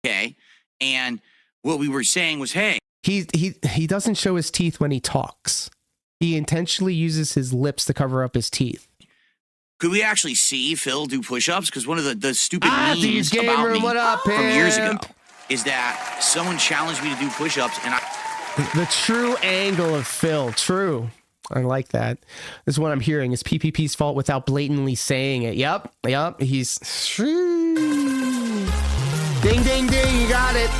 Okay. And what we were saying was, hey, He doesn't show his teeth when he talks. He intentionally uses his lips to cover up his teeth. could we actually see Phil do push-ups? Because one of the stupid These memes game about room, me what up, from years ago pimp? is that someone challenged me to do push-ups, and The true angle of Phil. True. I like that. This is what I'm hearing. It's PPP's fault without blatantly saying it. Yep. He's... Ding, ding, ding. You got it.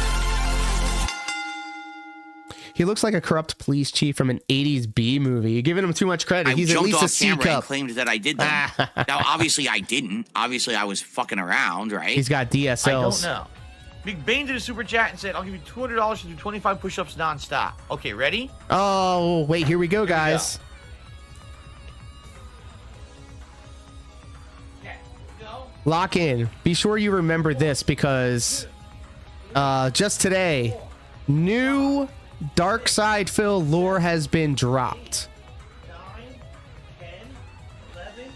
He looks like a corrupt police chief from an 80s B movie. You're giving him too much credit. I He's at jumped least a off C camera and cup. claimed that I did them. Now, obviously, I didn't. Obviously, I was fucking around, right? He's got DSLs. I don't know. Big Bane did a super chat and said, I'll give you $200 to do 25 push-ups nonstop. Okay, ready? Oh, wait. Here we go, guys. Lock in. Be sure you remember this because just today, new Dark Side Phil lore has been dropped. 9, 10, 11,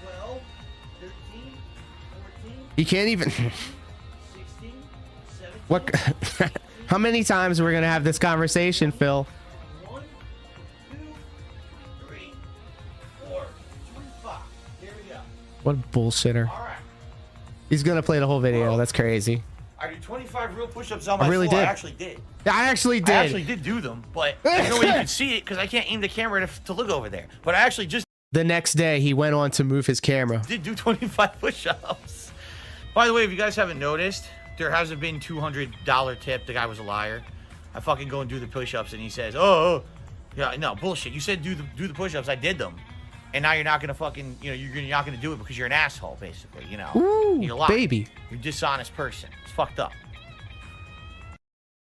12, 13, 14, You can't even... 16, 17, What? How many times are we going to have this conversation, Phil? 1, 2, 3, 4, 25. Here we go. What a bullshitter. All right. He's going to play the whole video. That's crazy. I did 25 real push-ups on my really floor. did. I actually did. I actually did. I actually did do them, but there's no way you can see it because I can't aim the camera to look over there. But I actually just The next day, he went on to move his camera. did do 25 push-ups. By the way, if you guys haven't noticed, there hasn't been $200 tip. The guy was a liar. I fucking go and do the push-ups, and he says, "Oh, yeah, no bullshit. You said do the push-ups. I did them, and now you're not gonna fucking, you're not gonna do it because you're an asshole, basically. Ooh, You're a liar. baby. You're a dishonest person. It's fucked up."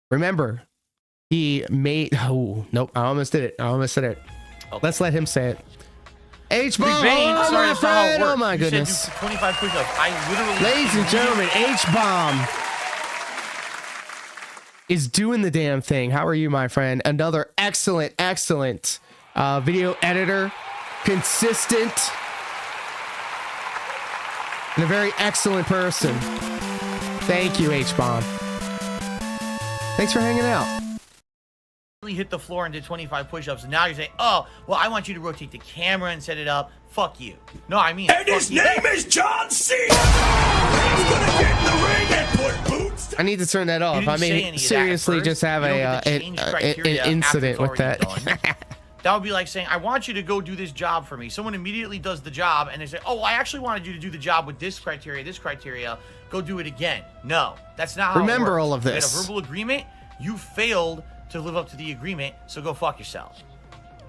Remember, he made... Oh, nope. I almost did it. Okay. Let's let him say it. Big H-Bomb! Bane, Oh, sorry, my that's not how it friend! works. Oh, my You goodness. said do 25 push-ups. I literally... Ladies and gentlemen, H-Bomb is doing the damn thing. How are you, my friend? Another excellent video editor, consistent, and a very excellent person. Thank you, H-Bomb. Thanks for hanging out. hit the floor and did 25 push-ups, and now you're saying, "Oh, well, I want you to rotate the camera and set it up." Fuck you. No, I mean, And his name is John Cena! He's gonna get in the ring and put boots. I need to turn that off. didn't I say any mean, of that seriously, first. just have You don't get to change criteria an after incident it's with that. already done. That would be like saying, "I want you to go do this job for me." Someone immediately does the job, and they say, "Oh, well, I actually wanted you to do the job with this criteria, this criteria. Go do it again." No, that's not how Remember it works. all of We had this. a verbal agreement. You failed to live up to the agreement, so go fuck yourself.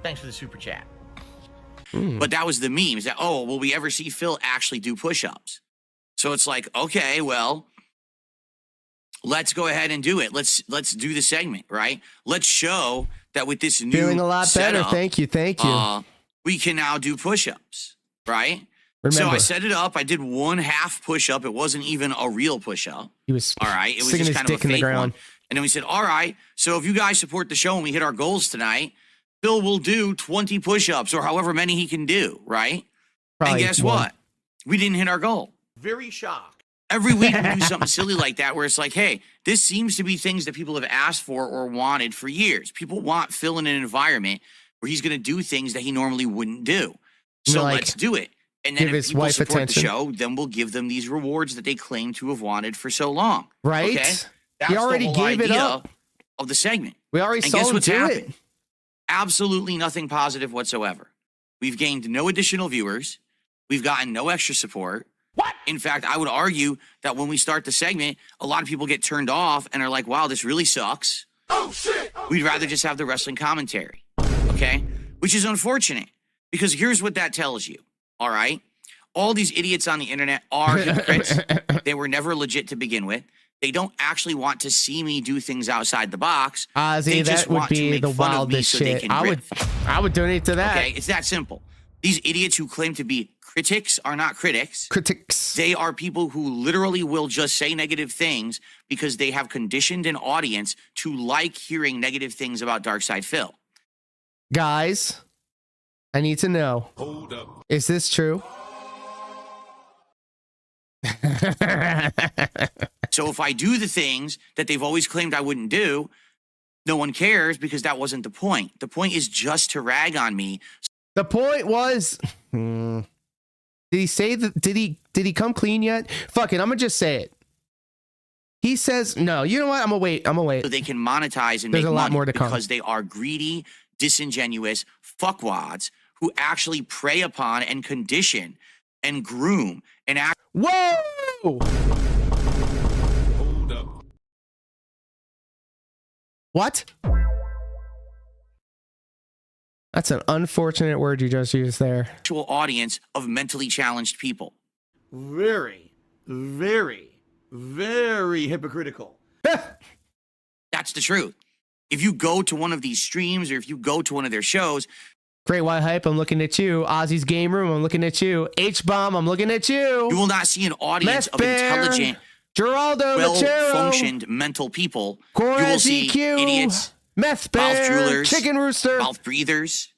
Thanks for the super chat. But that was the meme. Is that, oh, will we ever see Phil actually do push-ups? So it's like, okay, well, let's go ahead and do it. Let's do the segment, right? Let's show that with this new Feeling a lot better. setup, Thank you. we can now do push-ups, right? Remember, So I set it up. I did one half push-up. It wasn't even a real push-up. he was All right. It was sticking just his kind of a dick in the fake ground. one. And then we said, all right, so if you guys support the show and we hit our goals tonight, Phil will do 20 push-ups or however many he can do, right? Probably and guess one. what? We didn't hit our goal. Very shocked. Every week we do something silly like that where it's like, hey, this seems to be things that people have asked for or wanted for years. People want Phil in an environment where he's going to do things that he normally wouldn't do. So Like, let's do it. And then give if his people wife support attention. the show, then we'll give them these rewards that they claim to have wanted for so long. Right? Okay? That's He the already whole gave it idea. up. of the segment. We already And saw guess him what's do happened? it. Absolutely nothing positive whatsoever. We've gained no additional viewers. We've gotten no extra support. What? In fact, I would argue that when we start the segment, a lot of people get turned off and are like, wow, this really sucks. Oh shit! We'd rather just have the wrestling commentary. Okay? Which is unfortunate because here's what that tells you. All right? All these idiots on the internet are hypocrites. They were never legit to begin with. They don't actually want to see me do things outside the box. Ozzy, They that just would want to be make the fun of me wildest so they shit. can I would donate to that. Okay, it's that simple. These idiots who claim to be critics are not critics. Critics. They are people who literally will just say negative things because they have conditioned an audience to like hearing negative things about Darkside Phil. Guys, I need to know. Hold up. Is this true? So if I do the things that they've always claimed I wouldn't do, no one cares because that wasn't the point. The point is just to rag on me. The point was, did he say that? Did he come clean yet? Fuck it, I'm gonna just say it. He says no. You know what? I'm gonna wait. So they can monetize and There's make a lot money more to come. because they are greedy, disingenuous fuckwads who actually prey upon and condition and groom and act. Whoa! Hold up. What? That's an unfortunate word you just used there. Actual audience of mentally challenged people. Very, very, very hypocritical. That's the truth. If you go to one of these streams or if you go to one of their shows, Great White Hype, I'm looking at you. Ozzy's Game Room, I'm looking at you. H-Bomb, I'm looking at you. you will not see an audience Meth of Bear, intelligent, Geraldo Machero, well-functioned mental people. You will Coraz see EQ, idiots, Meth mouth Bear, droolers, Chicken Rooster, mouth breathers,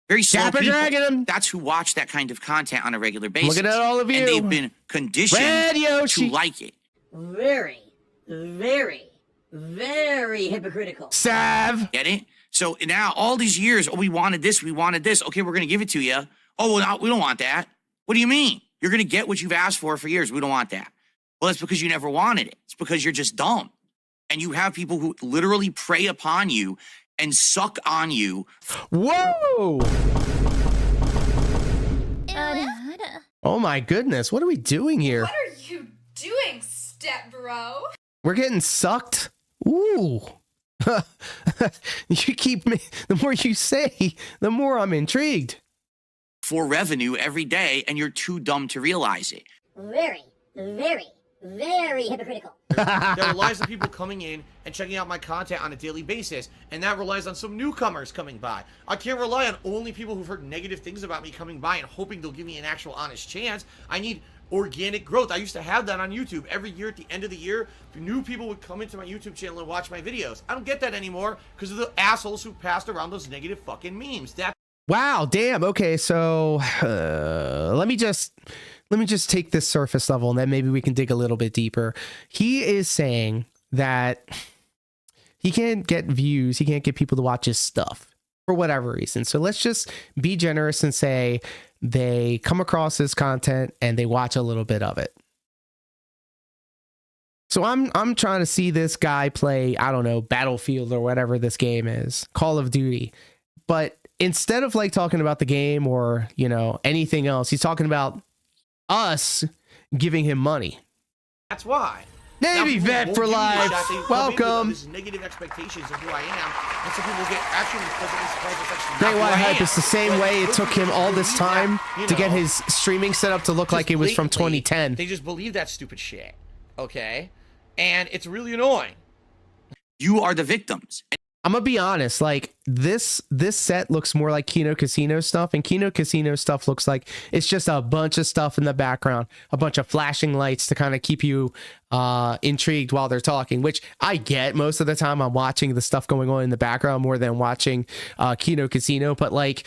very slow Dapper people. Dragon. That's who watch that kind of content on a regular basis. Looking at all of you. And they've been conditioned Red Yoshi. to like it. Very, very, very hypocritical. Sav. Get it? So now all these years, oh, we wanted this, we wanted this. Okay, we're going to give it to you. Oh, well, no, we don't want that. What do you mean? You're going to get what you've asked for years. We don't want that. Well, that's because you never wanted it. It's because you're just dumb. And you have people who literally prey upon you and suck on you. Whoa! Oh my goodness, what are we doing here? What are you doing, step bro? We're getting sucked. Ooh. You keep me, the more you say, the more I'm intrigued. For revenue every day, and you're too dumb to realize it. Very, very, very hypocritical. That relies on people coming in and checking out my content on a daily basis, and that relies on some newcomers coming by. I can't rely on only people who've heard negative things about me coming by and hoping they'll give me an actual honest chance. I need organic growth. I used to have that on YouTube. Every year at the end of the year, new people would come into my YouTube channel and watch my videos. I don't get that anymore because of the assholes who passed around those negative fucking memes. Wow, damn. Okay, so let me just take this surface level and then maybe we can dig a little bit deeper. He is saying that he can't get views, he can't get people to watch his stuff for whatever reason. So let's just be generous and say they come across his content and they watch a little bit of it. So I'm trying to see this guy play, I don't know, Battlefield or whatever this game is, Call of Duty. But instead of like talking about the game or, you know, anything else, he's talking about us giving him money. That's why. Navy Vet for life. Welcome. There's negative expectations of who I am, and some people get actually pleasantly surprised. It's actually Great not White who I Hype am. is the same But way it those took him people all this believe that, time you to get know, his streaming set up to look like it was from blatantly, 2010. They just believe that stupid shit. Okay? And it's really annoying. You are the victims. I'm gonna be honest, like this set looks more like Kino Casino stuff, and Kino Casino stuff looks like it's just a bunch of stuff in the background, a bunch of flashing lights to kind of keep you intrigued while they're talking, which I get. Most of the time I'm watching the stuff going on in the background more than watching Kino Casino, but like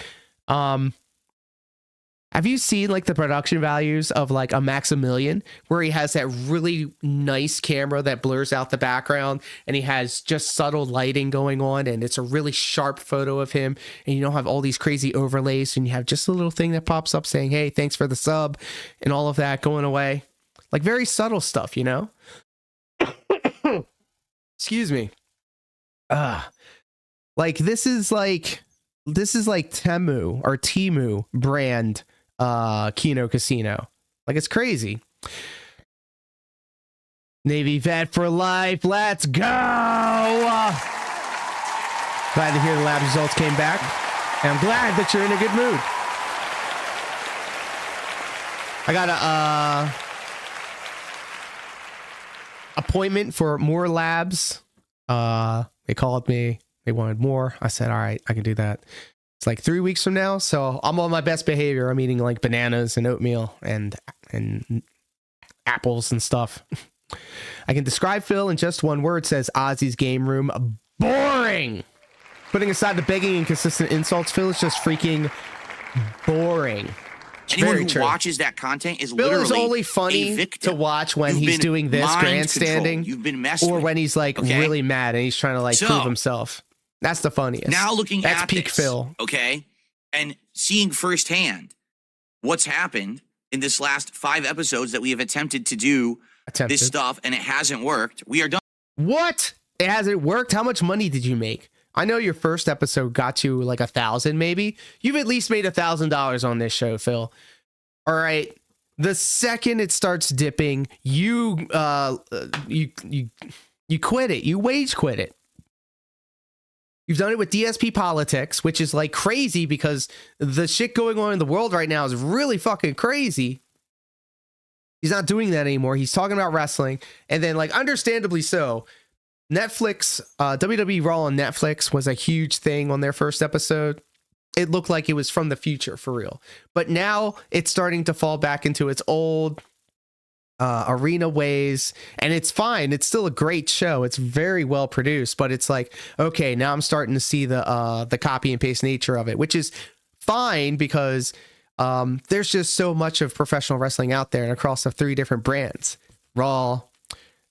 have you seen like the production values of like a Maximilian where he has that really nice camera that blurs out the background and he has just subtle lighting going on and it's a really sharp photo of him and you don't have all these crazy overlays and you have just a little thing that pops up saying, hey, thanks for the sub and all of that going away. Like very subtle stuff, you know? Excuse me. Like this is like Temu or Temu brand Kino Casino. Like it's crazy. Navy vet for life. Let's go. Glad to hear the lab results came back. And I'm glad that you're in a good mood. I got a appointment for more labs. They called me. They wanted more. I said, all right, I can do that. It's like 3 weeks from now. So I'm on my best behavior. I'm eating like bananas and oatmeal and apples and stuff. I can describe Phil in just one word, says Ozzy's Game Room. Boring. Putting aside the begging and consistent insults, Phil is just freaking boring. Anyone who watches that content is Phil literally is only funny to watch when he's doing this grandstanding, You've been messed or with. when he's like really mad and he's trying to like prove himself. That's the funniest. Now looking That's at peak this, Phil. okay, and seeing firsthand what's happened in this last 5 episodes that we have attempted to do this stuff, and it hasn't worked. We are done. What? It hasn't worked? How much money did you make? I know your first episode got you like 1,000 maybe. You've at least made $1,000 on this show, Phil. All right. The second it starts dipping, you quit it. You wage quit it. You've done it with DSP politics, which is like crazy because the shit going on in the world right now is really fucking crazy. He's not doing that anymore. He's talking about wrestling. And then, like, understandably so, Netflix, WWE Raw on Netflix was a huge thing on their first episode. It looked like it was from the future for real. But now it's starting to fall back into its old arena ways. And it's fine. It's still a great show. It's very well produced. But it's like, okay, now I'm starting to see the copy and paste nature of it, which is fine because there's just so much of professional wrestling out there and across the 3 different brands, Raw,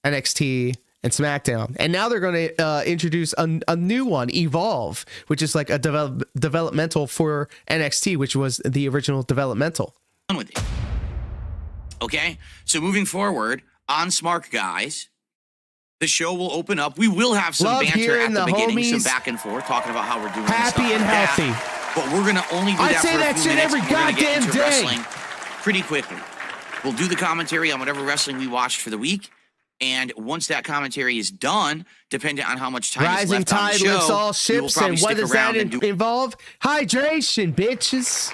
NXT, and SmackDown. And now they're going to introduce a new one, Evolve, which is like a developmental for NXT, which was the original developmental. With it. Okay, so moving forward on Smart Guys, the show will open up. We will have some banter at the beginning, some back and forth, talking about how we're doing happy and healthy. But we're gonna only do that I say for that a few shit minutes. every We're gonna get goddamn into day. wrestling pretty quickly. We'll do the commentary on whatever wrestling we watched for the week, and once that commentary is done, depending on how much time is Rising left on the tide show, lifts all we will ships, probably and what stick does around that and do involve? Hydration, bitches.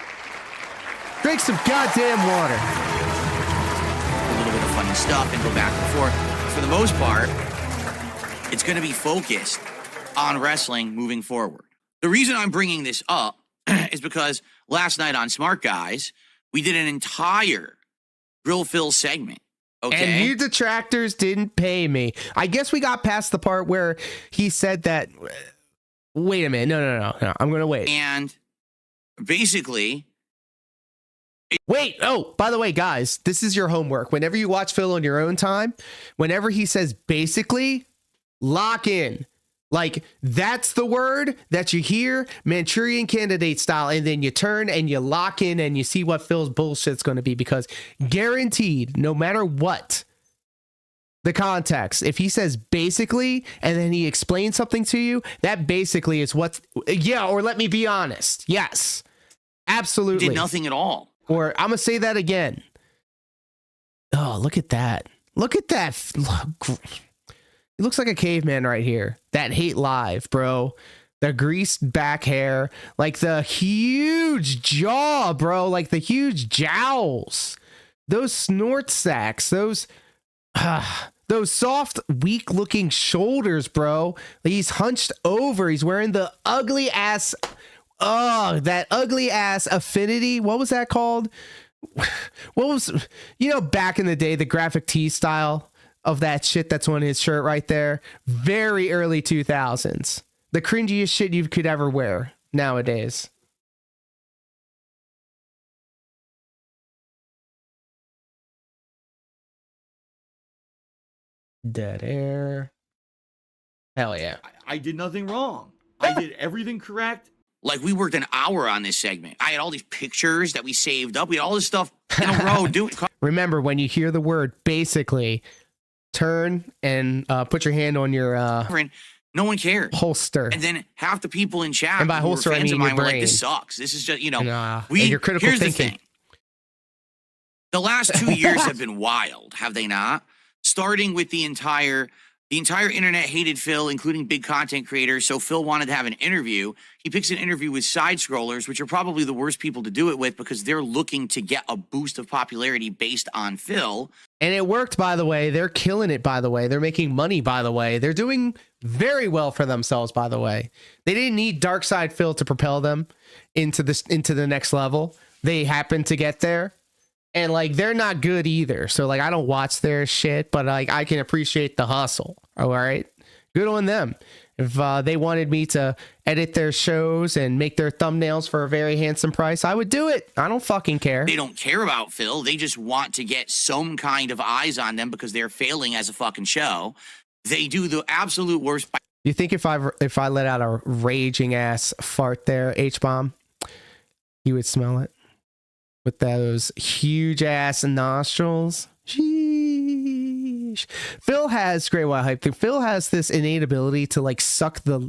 Drink some goddamn water. a little bit of funny stuff and go back and forth. For the most part, it's going to be focused on wrestling moving forward. The reason I'm bringing this up is because last night on Smart Guys, we did an entire Grill Phil segment. Okay. And you detractors didn't pay me. I guess we got past the part where he said that. Wait a minute. No. I'm going to wait. And basically. Wait. Oh, by the way, guys, this is your homework. Whenever you watch Phil on your own time, whenever he says basically, lock in. Like, that's the word that you hear, Manchurian Candidate style, and then you turn and you lock in and you see what Phil's bullshit's going to be, because guaranteed, no matter what the context, if he says basically and then he explains something to you, that basically is what's, yeah, or let me be honest. Yes, absolutely. Did nothing at all. Or I'm going to say that again. Oh, look at that. Look at that. He looks like a caveman right here. That hate live, bro. The greased back hair, like the huge jaw, bro, like the huge jowls, those snort sacks, those soft, weak looking shoulders, bro. Like he's hunched over. He's wearing the ugly ass. Oh, that ugly ass Affinity. What was that called? What was, back in the day, the graphic tee style of that shit that's on his shirt right there. Very early 2000s. The cringiest shit you could ever wear nowadays. Dead air. Hell yeah. I did nothing wrong. I did everything correct. Like, we worked an hour on this segment. I had all these pictures that we saved up. We had all this stuff in a row. Remember, when you hear the word basically, turn and put your hand on your No one cared. Holster. And then half the people in chat And by who holster, were I fans of mean mine your were like, this brain. sucks. This is just, you know, and your critical here's thinking. the thing. The last 2 years have been wild, have they not? Starting with the entire internet hated Phil, including big content creators. So Phil wanted to have an interview. He picks an interview with side scrollers, which are probably the worst people to do it with because they're looking to get a boost of popularity based on Phil. And it worked, by the way. They're killing it, by the way. They're making money, by the way. They're doing very well for themselves, by the way. They didn't need Dark Side Phil to propel them into the next level. They happened to get there. And like they're not good either. So like I don't watch their shit, but like I can appreciate the hustle. All right. Good on them. If they wanted me to edit their shows and make their thumbnails for a very handsome price, I would do it. I don't fucking care. They don't care about Phil. They just want to get some kind of eyes on them because they're failing as a fucking show. They do the absolute worst. You think if I let out a raging ass fart there, H-bomb, you would smell it? With those huge ass nostrils. Sheesh. Phil has great white hype. Phil has this innate ability to like suck the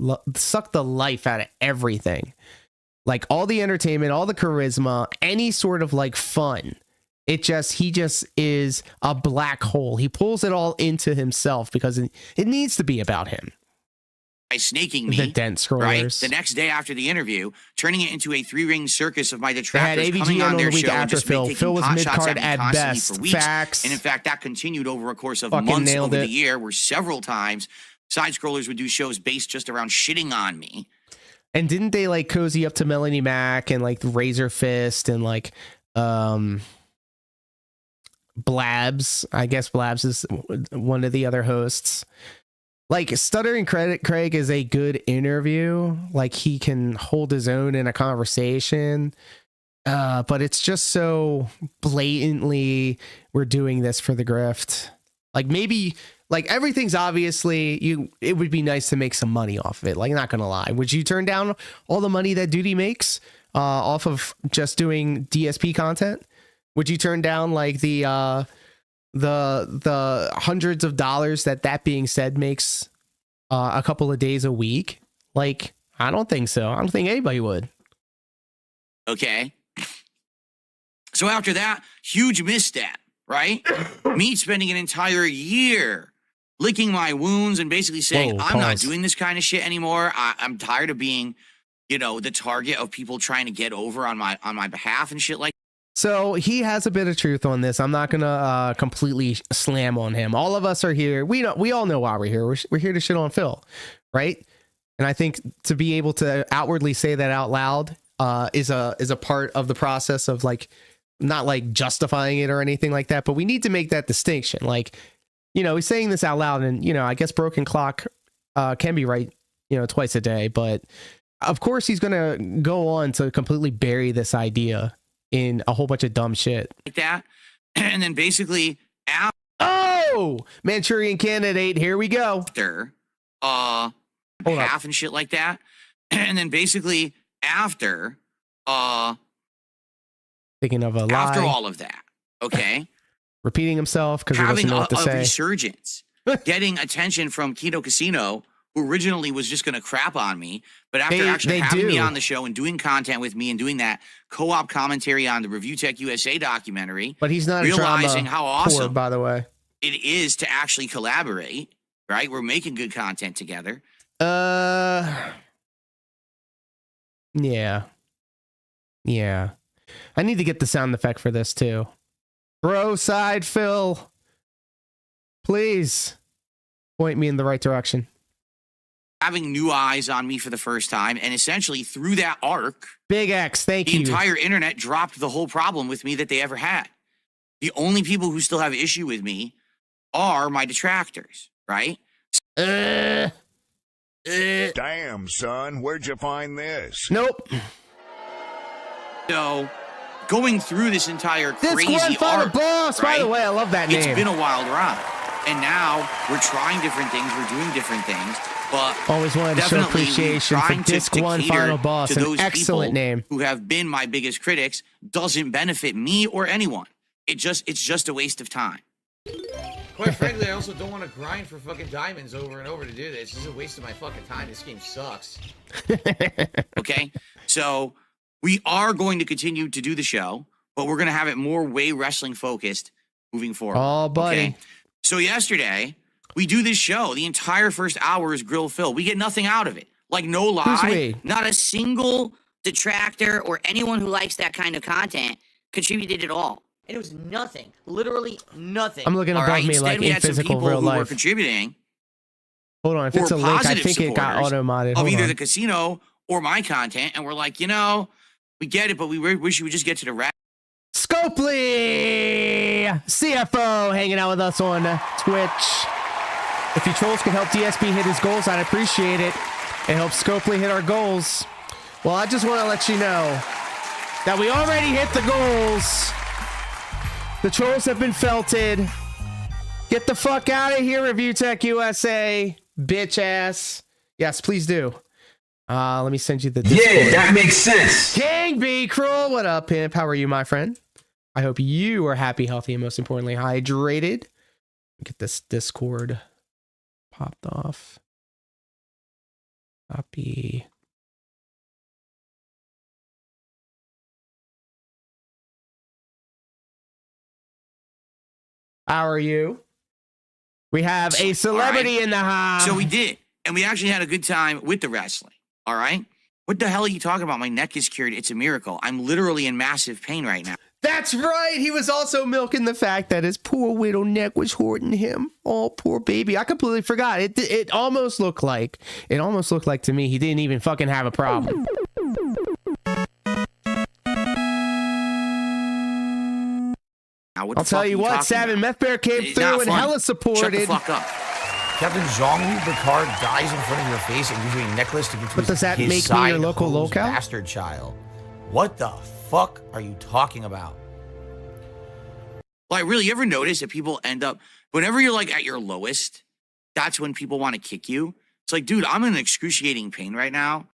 life out of everything. Like all the entertainment, all the charisma, any sort of like fun. He just is a black hole. He pulls it all into himself because it needs to be about him. By snaking me, the dense scrollers. Right? The next day after the interview, turning it into a 3-ring circus of my detractors AVGN coming on their the week show and after just Phil. taking Phil was pot shots mid-card at me at constantly best. for weeks. Facts. And in fact, that continued over a course of Fucking months nailed over it. the year, where several times side scrollers would do shows based just around shitting on me. And didn't they like cozy up to Melanie Mac and like Razor Fist and like Blabs? I guess Blabs is one of the other hosts. Like Stuttering Craig is a good interview. Like he can hold his own in a conversation. But it's just so blatantly we're doing this for the grift. Like maybe like everything's obviously it would be nice to make some money off of it. Like not gonna lie. Would you turn down all the money that Duty makes off of just doing DSP content? Would you turn down like the hundreds of dollars that being said makes a couple of days a week? Like, I don't think so. I don't think anybody would. Okay. So after that, huge misstep, right? Me spending an entire year licking my wounds and basically saying, I'm not doing this kind of shit anymore. I'm tired of being, the target of people trying to get over on my behalf and shit like. So he has a bit of truth on this. I'm not gonna completely slam on him. All of us are here. We all know why we're here. We're here to shit on Phil, right? And I think to be able to outwardly say that out loud is a part of the process of like not like justifying it or anything like that. But we need to make that distinction. Like, he's saying this out loud, and I guess broken clock can be right, twice a day. But of course, he's gonna go on to completely bury this idea in a whole bunch of dumb shit like that. And then basically Manchurian Candidate, here we go. After half and shit like that. And then basically after thinking of a lie. After all of that, okay? Repeating himself because he doesn't having know what to a say. Resurgence, getting attention from Kino Casino, who originally was just going to crap on me, but after actually having me on the show and doing content with me and doing that co-op commentary on the Review Tech USA documentary, but he's not realizing how awesome, by the way, it is to actually collaborate. Right, we're making good content together. Yeah. I need to get the sound effect for this too. Bro side Phil, please point me in the right direction. Having new eyes on me for the first time, and essentially through that arc, Big X, thank you. The entire internet dropped the whole problem with me that they ever had. The only people who still have issue with me are my detractors, right? Damn, son, where'd you find this? Nope. So, going through this entire crazy arc, boss, right? By the way, I love that name. It's been a wild ride. And now we're trying different things, we're doing different things, but always wanted to show appreciation for Disc 1 Final Boss, an excellent name. Who have been my biggest critics doesn't benefit me or anyone. It's just a waste of time. Quite frankly, I also don't want to grind for fucking diamonds over and over to do this. This is a waste of my fucking time. This game sucks. Okay, so we are going to continue to do the show, but we're going to have it more way wrestling focused moving forward. Oh, buddy. Okay? So yesterday, we do this show. The entire first hour is grill Phil. We get nothing out of it. Like, no Who's lie. we? Not a single detractor or anyone who likes that kind of content contributed at all. And it was nothing. Literally nothing. I'm looking All above right, me instead like we in had some physical people real who were life. contributing. Hold on, if it's Or a link, I positive think it got supporters auto-modded. of Hold either on. the casino or my content, and we're like, you know, we get it, but we wish you would just get to the rap. Scopely CFO hanging out with us on Twitch. If you trolls can help DSP hit his goals, I'd appreciate it. It helps Scopely hit our goals. Well, I just want to let you know that we already hit the goals. The trolls have been felted. Get the fuck out of here, Review Tech USA, bitch ass. Yes, please do. Let me send you the Discord. Yeah, that makes sense. King B. Cruel, what up, pimp? How are you, my friend? I hope you are happy, healthy, and most importantly, hydrated. Get this Discord popped off. Copy. How are you? We have a celebrity in the house. So we did, and we actually had a good time with the wrestling. All right? What the hell are you talking about? My neck is cured. It's a miracle. I'm literally in massive pain right now. That's right. He was also milking the fact that his poor widow neck was hurting him. Oh, poor baby. I completely forgot. It almost looked like to me he didn't even fucking have a problem. I'll tell you what, Savin Meth Bear came through and hella supported. Shut the fuck up. Captain Zhongli Picard dies in front of your face and gives you a necklace to get to But does that his make me your local side-hosed locale? bastard child. What the fuck are you talking about? Like, really, you ever notice that people end up, whenever you're like at your lowest, that's when people want to kick you? It's like, dude, I'm in excruciating pain right now.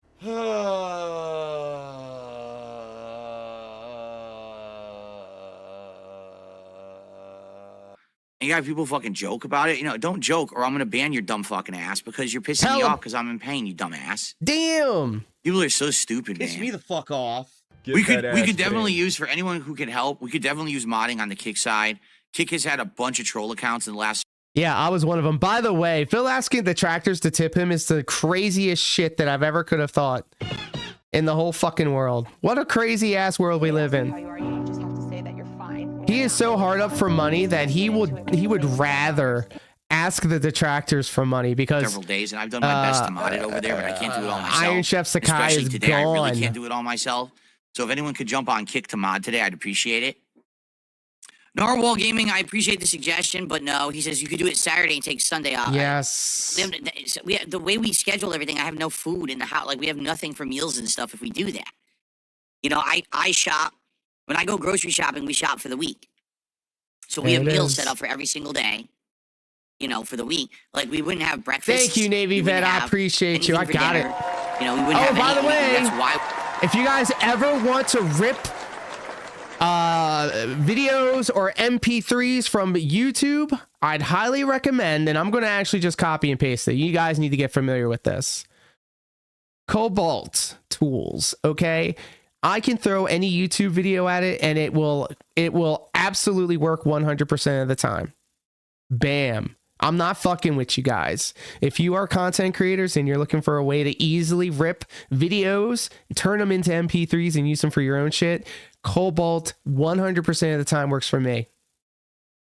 And you got people fucking joke about it. You know, don't joke or I'm going to ban your dumb fucking ass because you're pissing me off because I'm in pain, you dumb ass. Damn. People are so stupid, Piss man. me the fuck off. We could definitely use, for anyone who can help, we could definitely use modding on the Kick side. Kick has had a bunch of troll accounts in the last. Yeah, I was one of them. By the way, Phil asking the tractors to tip him is the craziest shit that I've ever could have thought in the whole fucking world. What a crazy ass world we live in. He is so hard up for money that he would rather ask the detractors for money because several days, and I've done my best to mod it over there, but I can't do it all myself. Iron Chef Sakai Especially is today, gone. I really can't do it all myself. So if anyone could jump on Kick to mod today, I'd appreciate it. Narwhal Gaming, I appreciate the suggestion, but no. He says you could do it Saturday and take Sunday off. Yes. The way we schedule everything, I have no food in the house. Like, we have nothing for meals and stuff if we do that. You know, I shop. When I go grocery shopping, we shop for the week. So we have meals set up for every single day, you know, for the week. Like, we wouldn't have breakfast. Thank you, Navy Vet. I appreciate you. I got it. You know, we wouldn't have by the way, that's why. If you guys ever want to rip videos or MP3s from YouTube, I'd highly recommend, and I'm going to actually just copy and paste it. You guys need to get familiar with this. Cobalt tools, okay? I can throw any YouTube video at it and it will absolutely work 100% of the time. Bam. I'm not fucking with you guys. If you are content creators and you're looking for a way to easily rip videos, turn them into MP3s and use them for your own shit, Cobalt 100% of the time works for me.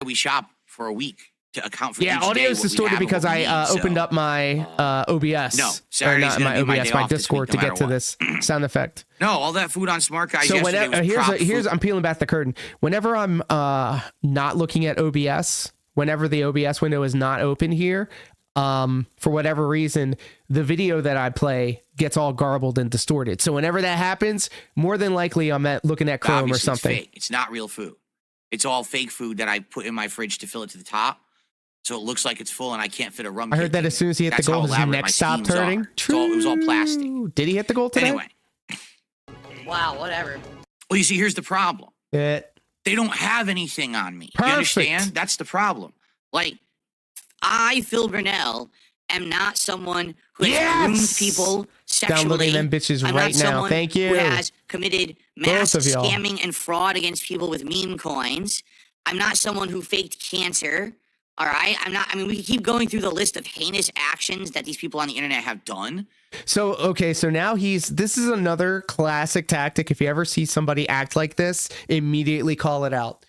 We shop for a week to account for each audio day is what we distorted have and because what we I need, opened so. up my OBS. No, or Saturday's not gonna my be my OBS, day my off this Discord week, to no get matter to what. this sound effect. No, all that food on Smart Guys So yesterday whenever was here's I'm peeling back the curtain. Whenever I'm not looking at OBS, whenever the OBS window is not open here, for whatever reason, the video that I play gets all garbled and distorted. So whenever that happens, more than likely I'm looking at Chrome Obviously, or something. It's fake. It's not real food. It's all fake food that I put in my fridge to fill it to the top. So it looks like it's full and I can't fit a rum I cake heard that in as soon as he hit That's the goal, how his elaborate neck my stopped schemes are. hurting. It was all plastic. Did he hit the goal today? Anyway. Wow, whatever. Well, you see, here's the problem. It. They don't have anything on me. Perfect. You understand? That's the problem. Like, I, Phil Burnell, am not someone who has groomed people sexually. Downloading them bitches I'm right not now. someone Thank you. Who has committed mass Both of y'all. scamming and fraud against people with meme coins. I'm not someone who faked cancer. All right, I'm not. I mean, we can keep going through the list of heinous actions that these people on the internet have done. So, okay, so now this is another classic tactic. If you ever see somebody act like this, immediately call it out.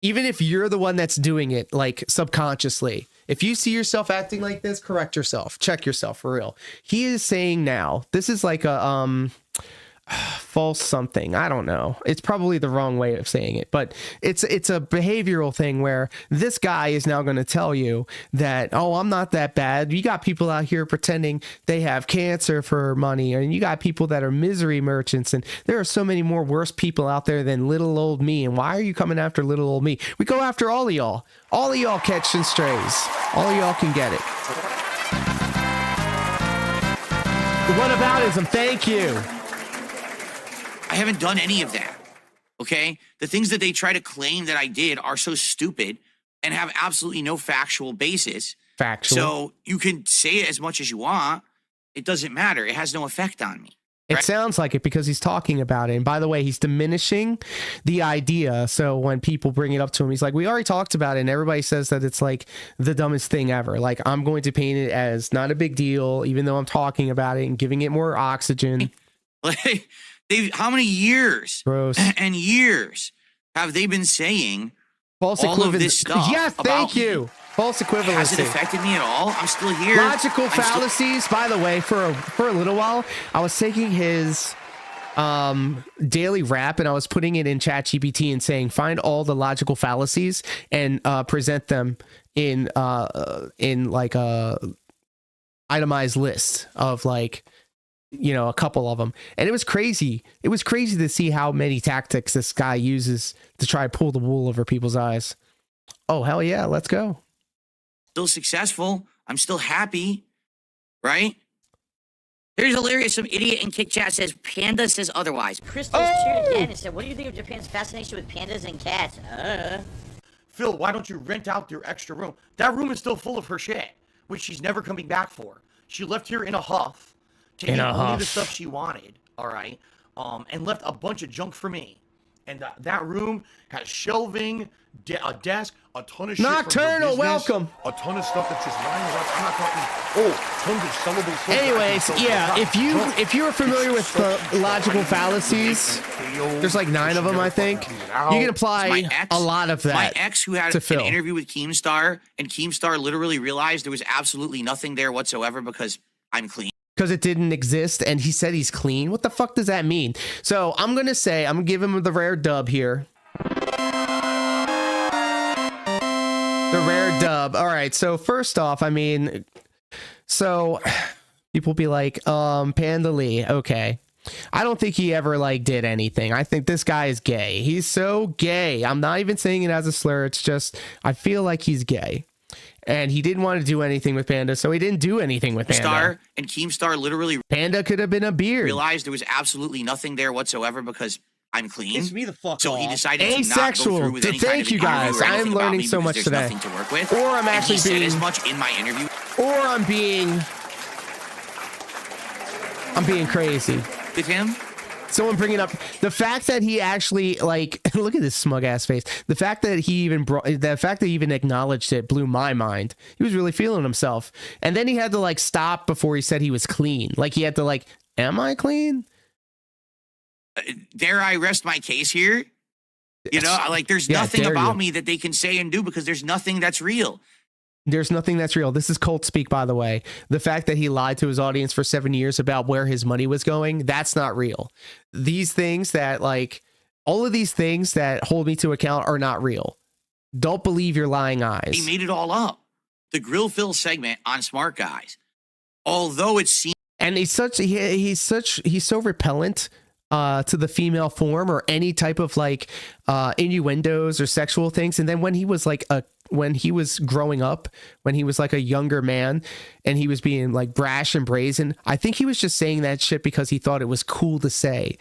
Even if you're the one that's doing it, like subconsciously. If you see yourself acting like this, correct yourself. Check yourself for real. He is saying now, this is like a false something. I don't know. It's probably the wrong way of saying it, but it's a behavioral thing where this guy is now going to tell you that, oh, I'm not that bad. You got people out here pretending they have cancer for money, and you got people that are misery merchants, and there are so many more worse people out there than little old me. And why are you coming after little old me? We go after all of y'all. All of y'all catching strays. All of y'all can get it. The whataboutism. Thank you. I haven't done any of that. Okay? The things that they try to claim that I did are so stupid and have absolutely no factual basis. Factual. So you can say it as much as you want. It doesn't matter. It has no effect on me. It sounds like it because he's talking about it. And by the way, he's diminishing the idea. So when people bring it up to him, he's like, we already talked about it. And everybody says that it's like the dumbest thing ever. Like, I'm going to paint it as not a big deal, even though I'm talking about it and giving it more oxygen. Like, how many years and years have they been saying false all of this stuff? Yes, thank you. Me? False equivalency. Has it affected me at all? I'm still here. Logical fallacies. By the way, for a little while, I was taking his daily rap and I was putting it in ChatGPT and saying, find all the logical fallacies and present them in like a itemized list of like, you know, a couple of them. And it was crazy. It was crazy to see how many tactics this guy uses to try to pull the wool over people's eyes. Oh, hell yeah. Let's go. Still successful. I'm still happy. Right? Here's hilarious. Some idiot in Kick Chat says, Panda says otherwise. Crystal cheered again and said, what do you think of Japan's fascination with pandas and cats? Phil, why don't you rent out your extra room? That room is still full of her shit, which she's never coming back for. She left here in a huff. Taking only the stuff she wanted, all right, and left a bunch of junk for me. And that room has shelving, a desk, a ton of shit. Nocturnal, welcome. A ton of stuff that's just lying around. I'm not talking. Tons of sellable stuff. Anyways, yeah, if you're familiar with the logical fallacies, there's like 9 of them, I think. You can apply a lot of that. My ex, who had an interview with Keemstar, and Keemstar literally realized there was absolutely nothing there whatsoever because I'm clean. Because it didn't exist, and he said he's clean. What the fuck does that mean? So I'm gonna give him the rare dub here. The rare dub. All right. So first off, I mean, so people be like, Panda Lee. Okay. I don't think he ever like did anything. I think this guy is gay. He's so gay. I'm not even saying it as a slur. It's just I feel like he's gay. And he didn't want to do anything with Panda, so he didn't do anything with Panda. Keemstar literally... Panda could have been a beard. Realized there was absolutely nothing there whatsoever because I'm clean. Piss me the fuck so off. he decided Asexual. to not go through with any Thank you guys. I am learning so much today. To work with. Or I'm actually and he said as much in my interview. Or I'm being crazy. With him? Someone bringing up the fact that he actually like look at this smug ass face. The fact that he even acknowledged it blew my mind. He was really feeling himself, and then he had to like stop before he said he was clean. Like he had to like, am I clean? Dare I rest my case here? You know, like there's nothing about me that they can say and do because there's nothing that's real. There's nothing that's real. This is cult speak, by the way. The fact that he lied to his audience for 7 years about where his money was going, that's not real. These things that like, all of these things that hold me to account are not real. Don't believe your lying eyes. He made it all up. The Grill Phil segment on Smart Guys. Although it seems... And he's so repellent to the female form or any type of like innuendos or sexual things. And then when he was like when he was growing up, when he was like a younger man and he was being like brash and brazen, I think he was just saying that shit because he thought it was cool to say.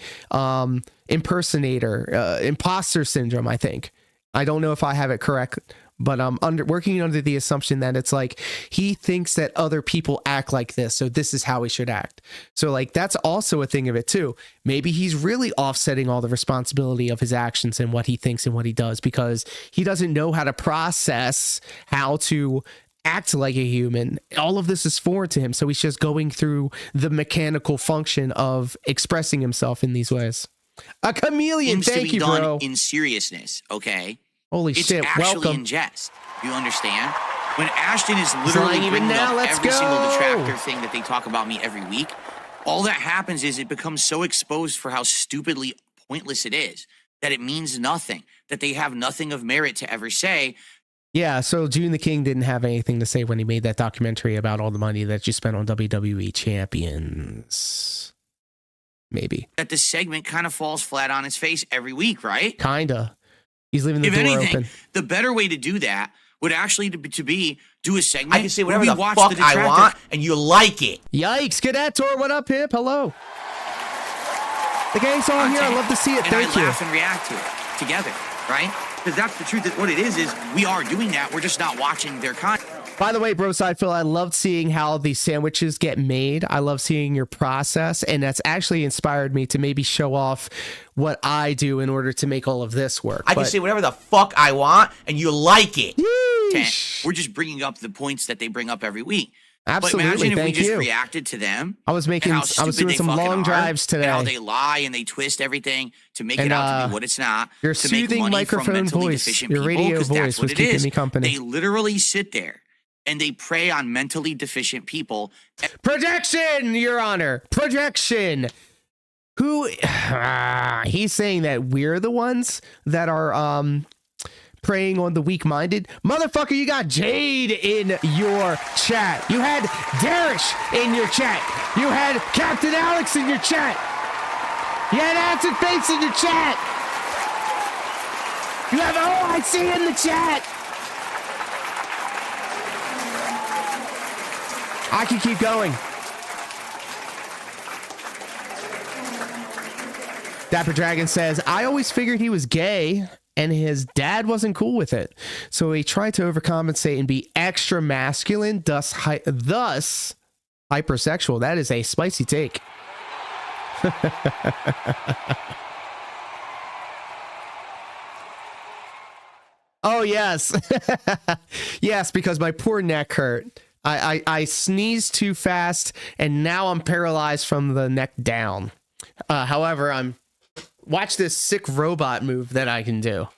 Impersonator, imposter syndrome, I think. I don't know if I have it correct, but I'm working under the assumption that it's like he thinks that other people act like this, so this is how he should act. So like that's also a thing of it too. Maybe he's really offsetting all the responsibility of his actions and what he thinks and what he does because he doesn't know how to process how to act like a human. All of this is foreign to him, so he's just going through the mechanical function of expressing himself in these ways. A chameleon, thank you, bro. In seriousness, okay? Holy shit, It's actually welcome. in jest. You understand? When Ashton is literally even bringing now, up let's every single go. detractor thing that they talk about me every week, all that happens is it becomes so exposed for how stupidly pointless it is, that it means nothing, that they have nothing of merit to ever say. Yeah, so June the King didn't have anything to say when he made that documentary about all the money that you spent on WWE champions. Maybe. That the segment kind of falls flat on its face every week, right? Kinda. He's leaving the If door anything, open. the better way to do that would actually to be do a segment. I can say where whatever we the watch fuck the I detractor- want, and you like it. Yikes, Cadetor, what up, Hip? Hello. The gang's all here. I love to see it. And Thank I you. laugh and react to it together, right? Because that's the truth. That what it is we are doing that. We're just not watching their content. By the way, Bro Side Phil, I loved seeing how these sandwiches get made. I love seeing your process, and that's actually inspired me to maybe show off what I do in order to make all of this work. I can say whatever the fuck I want, and you like it. We're just bringing up the points that they bring up every week. Absolutely, But imagine if thank we just you. reacted to them. I was and how doing stupid they some fucking long are, drives today. And how they lie and they twist everything to make And, it out to be what it's not. your to make soothing money microphone from mentally voice, deficient your people, radio 'cause voice that's what was it keeping is. me company. They literally sit there and they prey on mentally deficient people. Projection, Your Honor. Projection. Who? He's saying that we're the ones that are preying on the weak-minded. Motherfucker, you got Jade in your chat. You had Darish in your chat. You had Captain Alex in your chat. You had Acid Face in your chat. You have OIC in the chat. I can keep going. Dapper Dragon says, I always figured he was gay and his dad wasn't cool with it. So he tried to overcompensate and be extra masculine, thus hypersexual. That is a spicy take. Oh, yes. Yes, because my poor neck hurt. I sneezed too fast and now I'm paralyzed from the neck down. However, watch this sick robot move that I can do.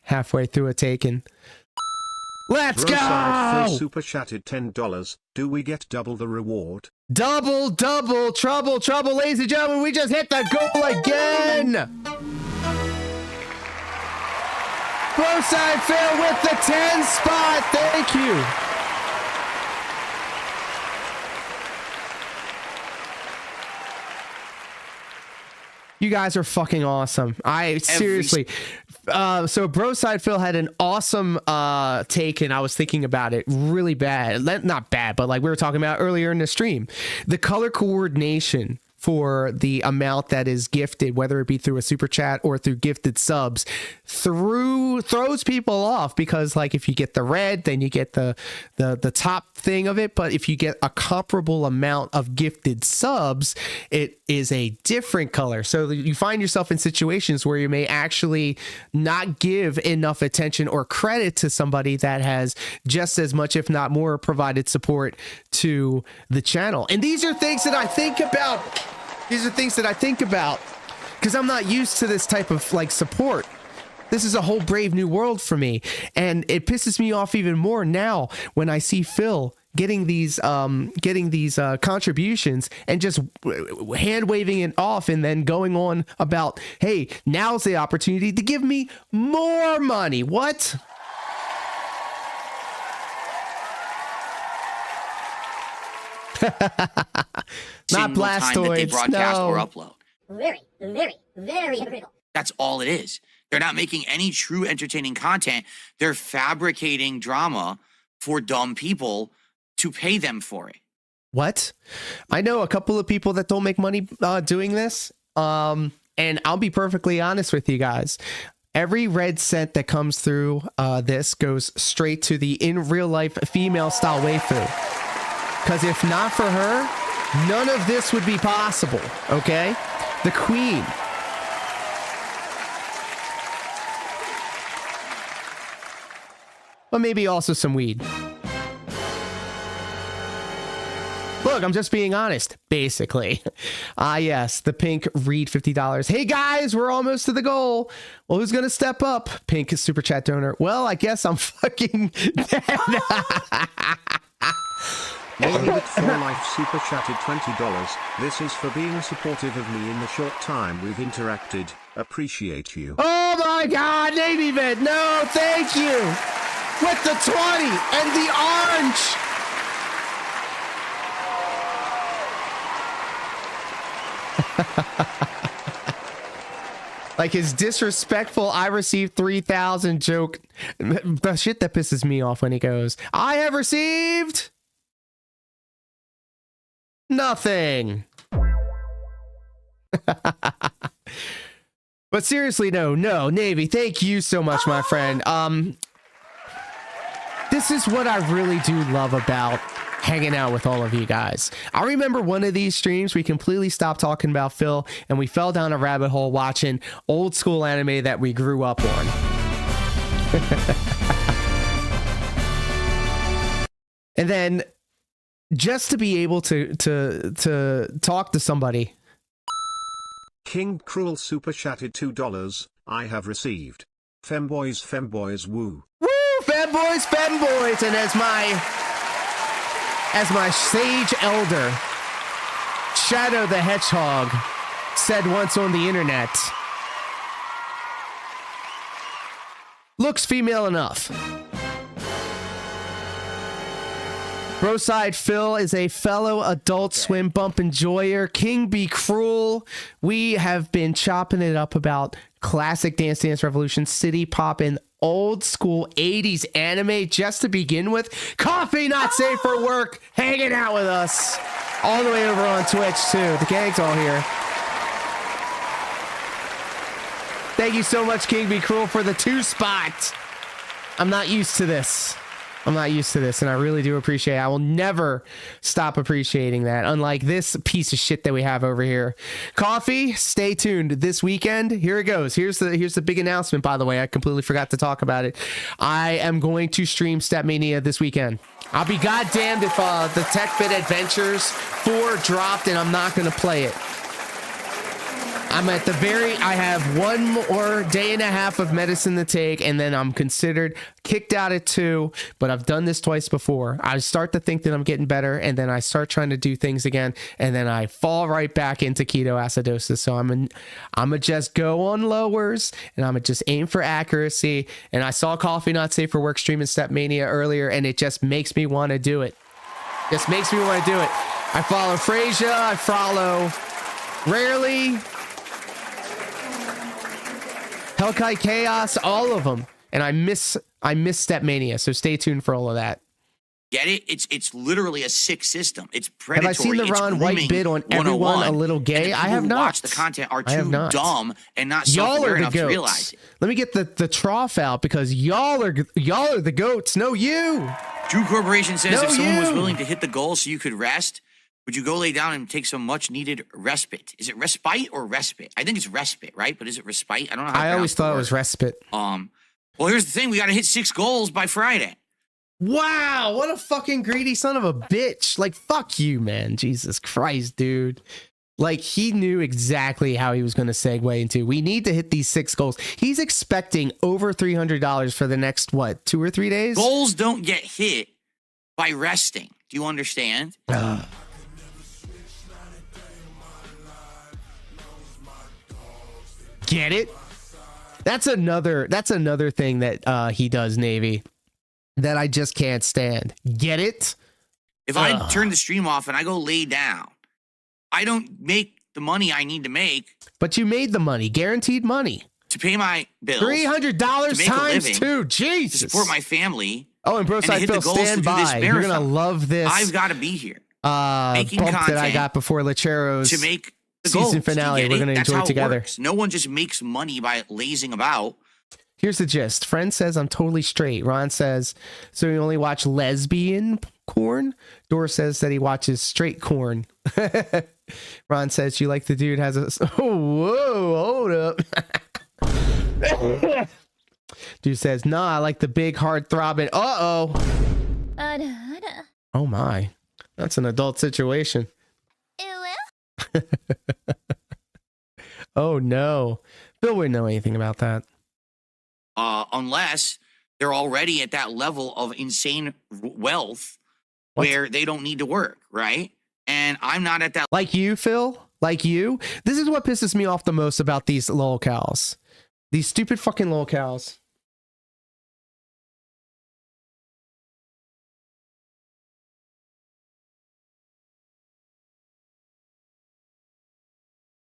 Halfway through a Taken. Let's Roside go! Phil super chatted $10. Do we get double the reward? Double, trouble, ladies and gentlemen. We just hit the goal again. Broside Phil with the 10 spot. Thank you. You guys are fucking awesome. Seriously. So Broside Phil had an awesome take, and I was thinking about it really bad. Not bad, but like we were talking about earlier in the stream. The color coordination for the amount that is gifted, whether it be through a super chat or through gifted subs, throws people off, because like if you get the red, then you get the top thing of it, but if you get a comparable amount of gifted subs, it is a different color. So you find yourself in situations where you may actually not give enough attention or credit to somebody that has just as much, if not more, provided support to the channel. And these are things that I think about. Because I'm not used to this type of like support. This is a whole brave new world for me, and it pisses me off even more now when I see Phil getting these contributions and just hand waving it off, and then going on about, hey, now's the opportunity to give me more money. What? Not Blastoids. That they broadcast no. or upload. Very hypocritical. That's all it is. They're not making any true entertaining content. They're fabricating drama for dumb people to pay them for it. What? I know a couple of people that don't make money doing this. And I'll be perfectly honest with you guys. every red cent that comes through this goes straight to the in real life female style waifu. Because if not for her, none of this would be possible. Okay, the queen. But maybe also some weed. Look, I'm just being honest, basically. Yes, the Pink Reed $50. Hey guys, we're almost to the goal. Well, who's gonna step up? Pink super chat donor. Well, I guess I'm fucking dead. Maybe with For Life super chatted $20. This is for being supportive of me in the short time we've interacted. Appreciate you. Oh my God, Navy Vet. No, thank you. With the 20 and the orange. Like his disrespectful I received 3,000 joke. The shit that pisses me off when he goes, I have received nothing. But seriously, no, Navy, thank you so much, my friend. This is what I really do love about hanging out with all of you guys. I remember one of these streams we completely stopped talking about Phil and we fell down a rabbit hole watching old school anime that we grew up on. And then just to be able to talk to somebody. King Cruel super chatted $2. I have received. Femboys, woo. Woo! Femboys! And as my sage elder, Shadow the Hedgehog, said once on the internet, looks female enough. Broside Phil is a fellow Adult Swim bump enjoyer. King Be Cruel. We have been chopping it up about classic Dance Dance Revolution, city pop, and old school 80s anime just to begin with. Coffee Not Safe for Work, hanging out with us all the way over on Twitch too. The gang's all here. Thank you so much, King Be Cruel, for the 2 spot. I'm not used to this. and I really do appreciate it. I will never stop appreciating that, unlike this piece of shit that we have over here. Coffee, stay tuned this weekend. Here it goes. Here's the big announcement, by the way. I completely forgot to talk about it. I am going to stream Stepmania this weekend. I'll be goddamned if the Tech Fit Adventures 4 dropped and I'm not going to play it. I have one more day and a half of medicine to take, and then I'm considered kicked out at 2, but I've done this twice before. I start to think that I'm getting better, and then I start trying to do things again, and then I fall right back into ketoacidosis. So I'm gonna just go on lowers, and I'm gonna just aim for accuracy. And I saw Coffee Not Safe for Work streaming Stepmania earlier, and it just makes me want to do it. I follow Frasier, I follow Rarely, Hellkite Chaos, all of them, and I miss Stepmania, so stay tuned for all of that. Get it? It's literally a sick system. It's predatory. Have I seen the Ron White bid on everyone a little gay? I have not. Watch the content are too dumb and not self-aware enough to realize it. Let me get the trough out because y'all are the goats. No, you. Drew Corporation says if someone was willing to hit the goal so you could rest, would you go lay down and take some much needed respite? Is it respite or respite? I think it's respite, right? But is it respite? I don't know how to I always thought it was respite. Well, here's the thing. We got to hit 6 goals by Friday. Wow, what a fucking greedy son of a bitch. Like, fuck you, man. Jesus Christ, dude. Like, he knew exactly how he was going to segue into. We need to hit these 6 goals. He's expecting over $300 for the next, 2 or 3 days? Goals don't get hit by resting. Do you understand? Get it? That's another thing that he does, Navy, that I just can't stand. Get it? If I turn the stream off and I go lay down, I don't make the money I need to make. But you made the money, guaranteed money. To pay my bills. $300 times 2. Jesus. To support my family. Oh, and Broside Phil, stand by. You're going to love this. I've got to be here. Making bump that I got before Lechero's to make season finale. We're going to enjoy it together. No one just makes money by lazing about. Here's the gist. Friend says I'm totally straight. Ron says, so you only watch lesbian corn? Dor says that he watches straight corn. Ron says, you like the dude has a... Oh, whoa, hold up. Dude says, nah, I like the big hard throbbing. Uh-oh. Oh my. That's an adult situation. Oh no. Bill wouldn't know anything about that. Unless they're already at that level of insane wealth where they don't need to work, right? And I'm not at that. Like you, Phil? Like you? This is what pisses me off the most about these lolcows. These stupid fucking lolcows.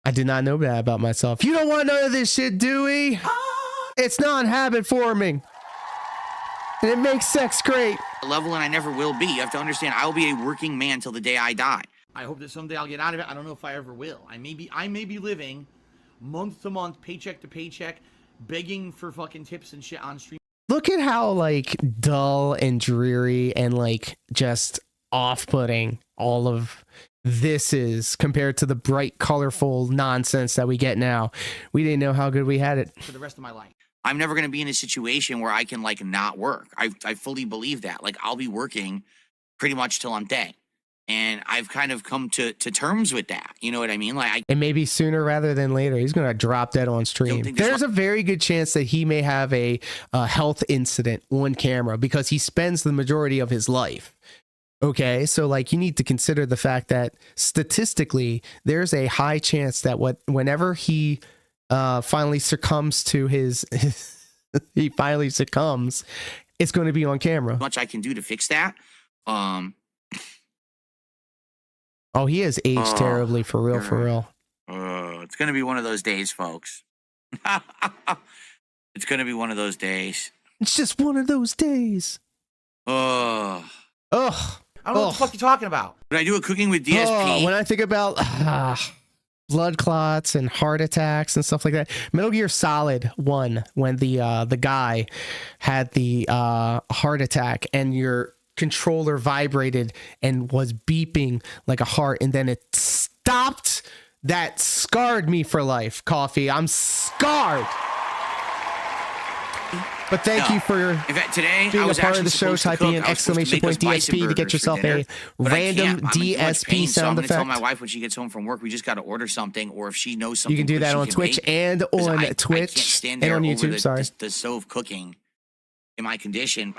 I did not know that about myself. You don't want none of this shit, do we? It's non-habit forming. And it makes sex great. Level, and I never will be. You have to understand, I will be a working man till the day I die. I hope that someday I'll get out of it. I don't know if I ever will. I may be living month to month, paycheck to paycheck, begging for fucking tips and shit on stream. Look at how like dull and dreary and like just off-putting all of this is compared to the bright, colorful nonsense that we get now. We didn't know how good we had it. For the rest of my life. I'm never going to be in a situation where I can like not work. I fully believe that. Like I'll be working pretty much till I'm dead. And I've kind of come to terms with that. You know what I mean? Like and maybe sooner rather than later, he's going to drop dead on stream. There's a very good chance that he may have a health incident on camera because he spends the majority of his life. Okay, so like you need to consider the fact that statistically, there's a high chance that whenever he finally succumbs to he finally succumbs, it's going to be on camera. Much I can do to fix that. Oh, he has aged terribly, for real, for real. It's going to be one of those days, folks. It's going to be one of those days. It's just one of those days. Ugh. I don't know what the fuck you're talking about. When I do a cooking with DSP. When I think about blood clots and heart attacks and stuff like that. Metal Gear Solid 1, when the guy had the heart attack and your controller vibrated and was beeping like a heart and then it stopped, that scarred me for life. Coffee, I'm scarred. But thank you for today, being I was a part of the show. supposed to Typing cook. in I was supposed to exclamation point make us bison DSP to get burgers for yourself dinner, a but I random can't. I'm in too much DSP pain, so I'm sound gonna tell effect. my wife when she gets home from work, we just got to order something, or if she knows something, You can do good that she on can Twitch make, and 'cause on I can't Twitch stand and there on over YouTube. Sorry. the stove cooking in my condition.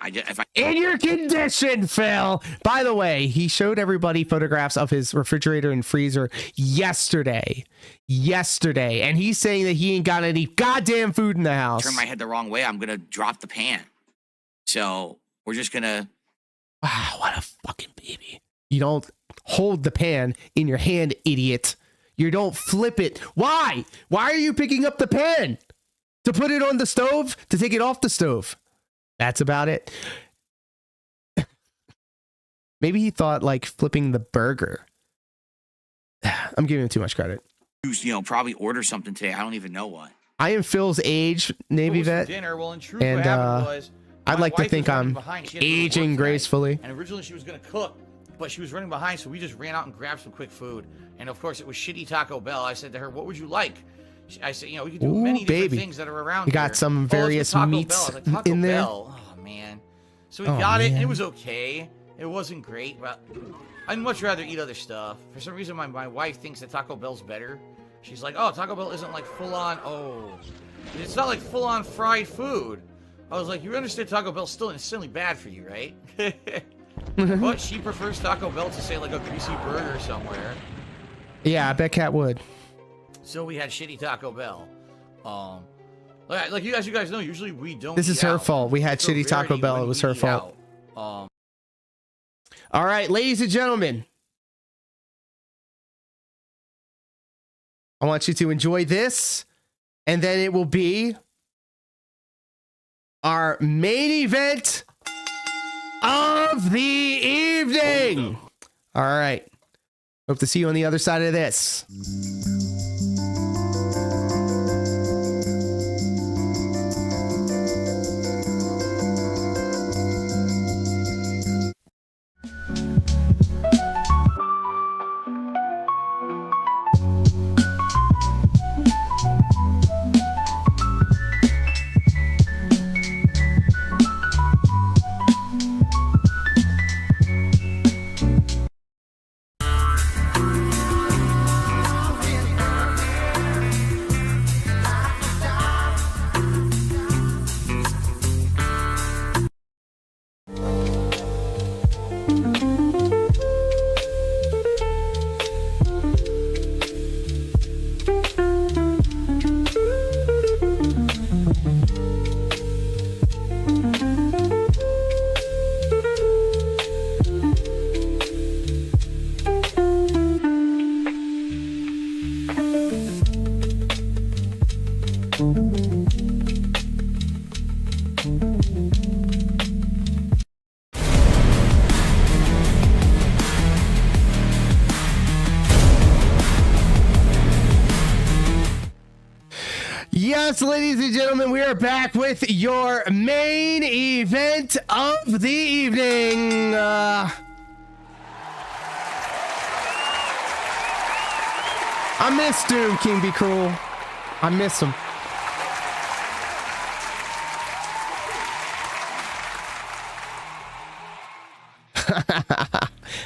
In your condition, Phil. By the way, he showed everybody photographs of his refrigerator and freezer yesterday, and he's saying that he ain't got any goddamn food in the house. Turn my head the wrong way, I'm gonna drop the pan. So we're just gonna. Wow, what a fucking baby! You don't hold the pan in your hand, idiot. You don't flip it. Why? Why are you picking up the pan? To put it on the stove? To take it off the stove? That's about it. Maybe he thought like flipping the burger. I'm giving him too much credit. Probably order something today. I don't even know what. I am Phil's age, Navy vet. Dinner. Well, in truth, And what happened was, I'd my like to wife think was running I'm behind. She had to go to work aging tonight, gracefully. And originally she was going to cook, but she was running behind, so we just ran out and grabbed some quick food. And of course, it was shitty Taco Bell. I said to her, "What would you like?" I said, we could do many different things that are around. You got here. some Oh, let's get various Taco meats Bell. I was like, Taco in there. Bell. Oh man. So we got it, and it was okay. It wasn't great, but I'd much rather eat other stuff. For some reason, my wife thinks that Taco Bell's better. She's like, "Oh, Taco Bell isn't like full on. Oh, it's not like full on fried food." I was like, "You understand Taco Bell's still instantly bad for you, right?" But she prefers Taco Bell to say like a greasy burger somewhere. Yeah, I bet Cat would. So we had shitty Taco Bell. Like you guys know, usually we don't. This is her fault. We had It's a shitty Taco rarity Bell. when It was we her eat fault. out. All right, ladies and gentlemen. I want you to enjoy this, and then it will be our main event of the evening. All right. Hope to see you on the other side of this. Yes, ladies and gentlemen, we are back with your main event of the evening. I miss Doom King Be Cruel. I miss him.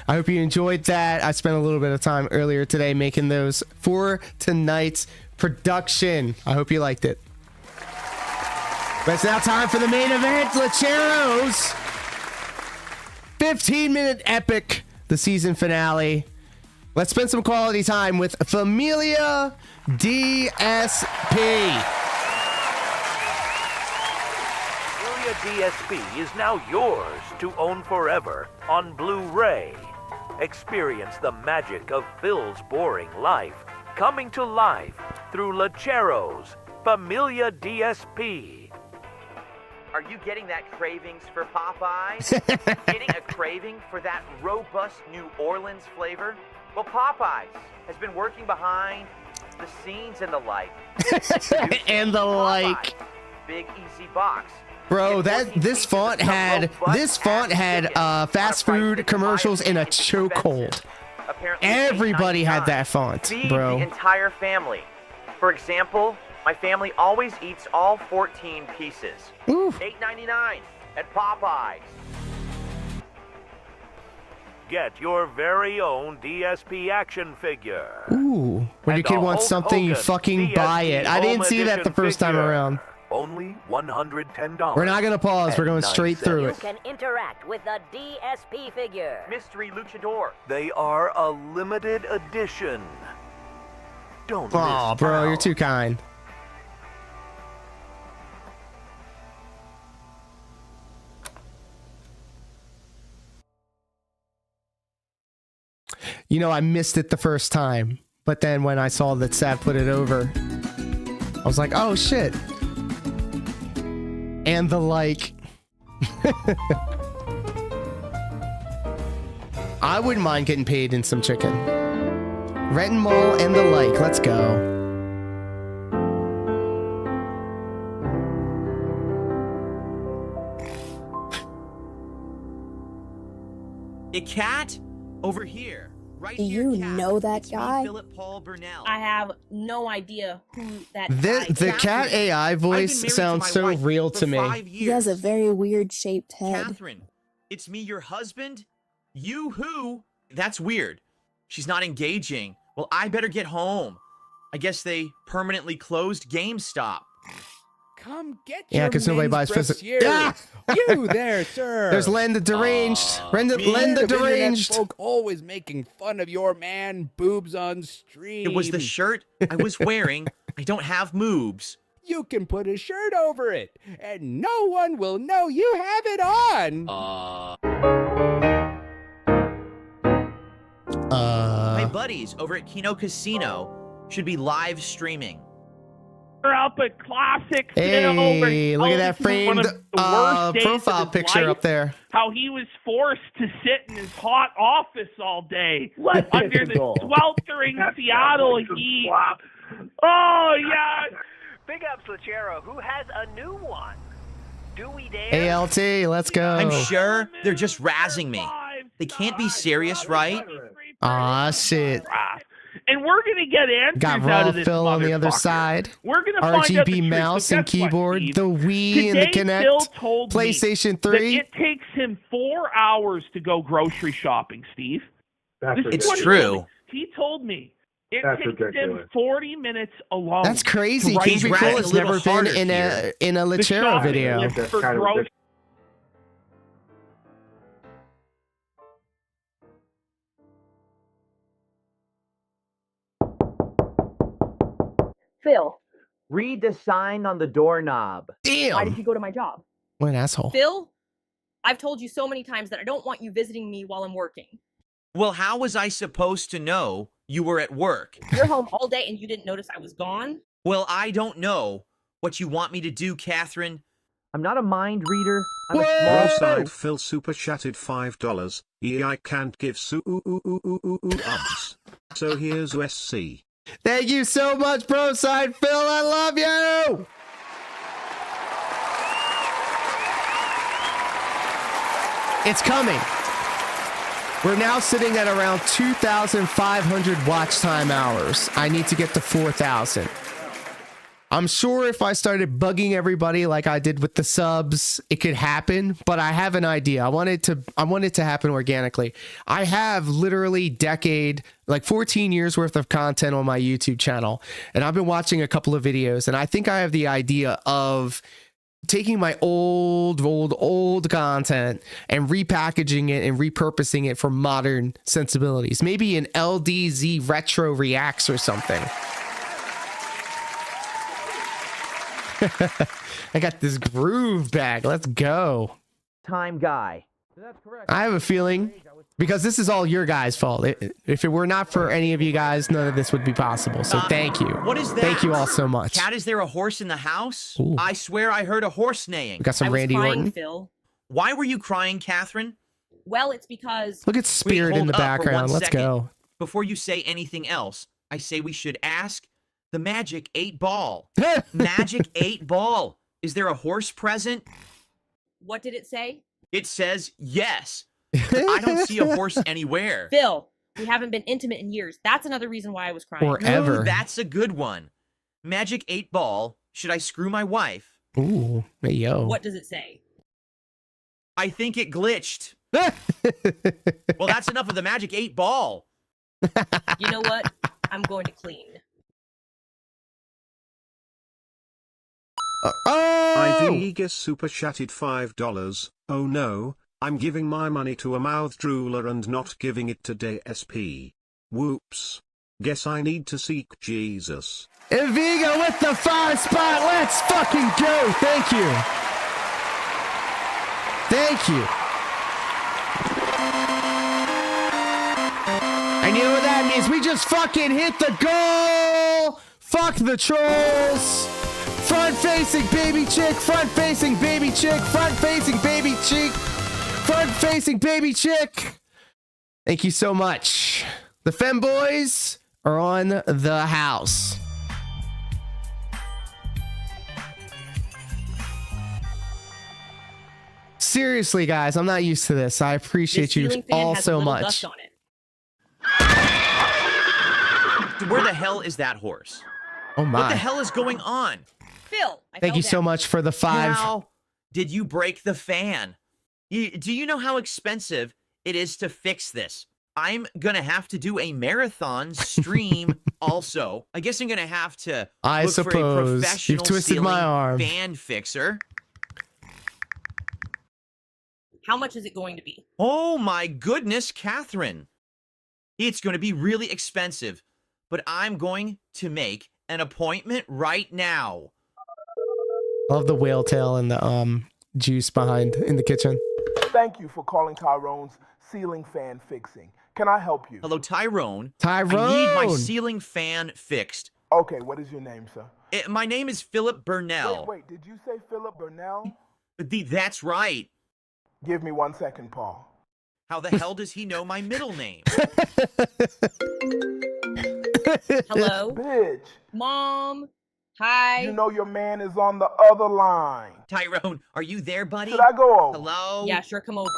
I hope you enjoyed that. I spent a little bit of time earlier today making those for tonight's production. I hope you liked it. But it's now time for the main event, Lecheros. 15-minute epic, the season finale. Let's spend some quality time with Familia DSP. Familia DSP is now yours to own forever on Blu-ray. Experience the magic of Phil's boring life coming to life through Lecheros Familia DSP. Are you getting that cravings for Popeyes? Getting a craving for that robust New Orleans flavor? Well, Popeyes has been working behind the scenes and the like. And the like. Big easy box. Bro, this font had fast food commercials in a chokehold. Everybody had that font, Feed bro. the entire family. For example, my family always eats all 14 pieces. $8.99 at Popeyes. Get your very own DSP action figure. Ooh, when your kid wants something, you fucking buy it. I didn't see that the first time around. Only $110. We're not gonna pause. We're going straight through You it. can interact with the DSP figure. Mystery Luchador. They are a limited edition. Don't Aw, miss bro, out. you're too kind. You know, I missed it the first time, but then when I saw that Sav put it over, I was like, oh shit. And the like. I wouldn't mind getting paid in some chicken. Renton Mall and the like. Let's go. A cat over here. Right Do here, you cat. know that It's me, guy? Philip Paul Burnell. I have no idea who that guy The is. cat AI voice sounds so real to me. He has a very weird shaped head. Catherine, it's me, your husband. You who? That's weird. She's not engaging. Well, I better get home. I guess they permanently closed GameStop. Come get Yeah, your because nobody buys men's physical. brassiere. You there, sir. There's Len the Deranged. Len the Internet Deranged. folk always making fun of your man boobs on stream. It was the shirt I was wearing. I don't have moobs. You can put a shirt over it, and no one will know you have it on. My buddies over at Kino Casino should be live streaming. Up a classic Hey, look at that one of framed the worst days of profile his picture life, up there. How he was forced to sit in his hot office all day under the sweltering Seattle heat. Oh yeah. Big ups, Lechero, who has a new one. Do we dare? ALT, let's go. I'm sure they're just razzing me. They can't be serious, right? Aw, shit. And we're gonna get answers Got out Raw of this Phil on the other motherfucker. side. We're gonna find out the RGB truth. mouse So and guess what, keyboard, Steve? the Wii and the Today, Phil Kinect, told me PlayStation that 3. it takes him 4 hours to go grocery shopping, Steve. That's This is ridiculous. what It's true. He told me. It That's takes him ridiculous. 40 minutes alone. That's crazy. to King write Be Cool a has little never been harder in here. a The Lechero shopping video. list for grocery- Phil, Read the sign on the doorknob. why did you go to my job? What an asshole. Phil, I've told you so many times that I don't want you visiting me while I'm working. Well, how was I supposed to know you were at work? You're home all day and you didn't notice I was gone? Well, I don't know what you want me to do, Catherine. I'm not a mind reader. I'm a small Roadside Phil super chatted $5. I can't give so here's USC. Thank you so much, Bro Side Phil. I love you. It's coming. We're now sitting at around 2,500 watch time hours. I need to get to 4,000. I'm sure if I started bugging everybody like I did with the subs, it could happen, but I have an idea. I want it to happen organically. I have literally like 14 years worth of content on my YouTube channel, and I've been watching a couple of videos, and I think I have the idea of taking my old content and repackaging it and repurposing it for modern sensibilities. Maybe an LDZ retro ReACKS or something. I got this groove bag. Let's go. Time guy. I have a feeling, because this is all your guys' fault. If it were not for any of you guys, none of this would be possible. So thank you. What is that? Thank you all so much. Cat, is there a horse in the house? Ooh. I swear I heard a horse neighing. We got some I was Randy crying, Orton. Phil. Why were you crying, Catherine? Well, it's because... Look at Spirit in hold the up for background. 1 Let's second. go. Before you say anything else, I say we should ask the Magic 8 Ball. Magic 8 Ball. Is there a horse present? What did it say? It says yes. But I don't see a horse anywhere. Phil, we haven't been intimate in years. That's another reason why I was crying. Forever. Ooh, that's a good one. Magic 8 Ball. Should I screw my wife? Ooh, hey, yo. What does it say? I think it glitched. Well, that's enough of the Magic 8 Ball. You know what? I'm going to clean. Ivegas super chatted $5. Oh no, I'm giving my money to a mouth drooler and not giving it to DSP. Whoops. Guess I need to seek Jesus. Iviga with the 5 spot. Let's fucking go. Thank you. Thank you. And you know what that means? We just fucking hit the goal. Fuck the trolls. Front facing baby chick. Front facing baby chick. Front facing baby chick. Front facing baby chick. Thank you so much. The femboys are on the house. Seriously, guys, I'm not used to this. I appreciate you all so much. Where the hell is that horse? Oh my. What the hell is going on? Phil, Thank you so much for the 5. How did you break the fan? Do you know how expensive it is to fix this? I'm gonna have to do a marathon stream also. I guess I'm gonna have to look for a professional you've twisted my arm. fan fixer. How much is it going to be? Oh my goodness, Catherine. It's going to be really expensive, but I'm going to make an appointment right now. Love the whale tail and the juice behind in the kitchen. Thank you for calling Tyrone's ceiling fan fixing. Can I help you? Hello, Tyrone. Tyrone! I need my ceiling fan fixed. Okay, what is your name, sir? My name is Philip Burnell. Wait, did you say Philip Burnell? That's right. Give me 1 second, Paul. How the hell does he know my middle name? Hello? Bitch. Mom. Hi. You know your man is on the other line. Tyrone, are you there, buddy? Should I go over? Hello? Yeah, sure, come over.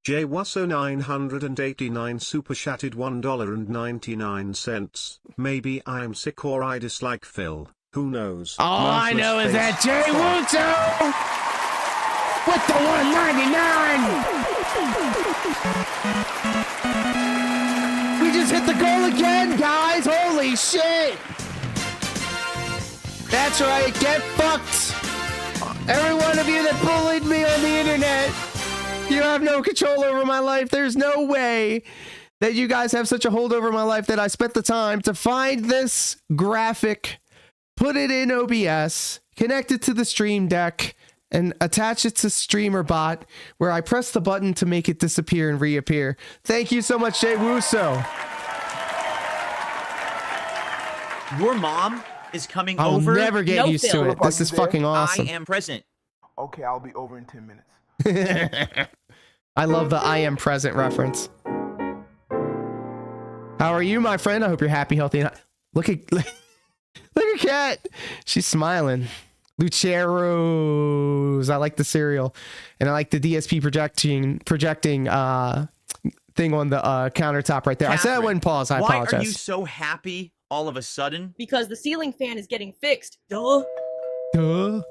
J Wasso 989 super chatted $1.99. Maybe I'm sick or I dislike Phil. Who knows? All I know is that Jay Wusso with the 199. We just hit the goal again, guys. Holy shit. That's right. Get fucked. Every one of you that bullied me on the internet. You have no control over my life. There's no way that you guys have such a hold over my life that I spent the time to find this graphic, put it in OBS, connect it to the Stream Deck, and attach it to StreamerBot, where I press the button to make it disappear and reappear. Thank you so much, Jay Wusso. Your mom is coming I'll over? never get used to it. This is fucking awesome. I am present. Okay, I'll be over in 10 minutes. I love the I am present reference. How are you, my friend? I hope you're happy, healthy, and Look at Kat. She's smiling. Luceros. I like the cereal, and I like the DSP projecting thing on the countertop right there. I said I wouldn't pause. I apologize. Why are you so happy all of a sudden? Because the ceiling fan is getting fixed. Duh. Duh.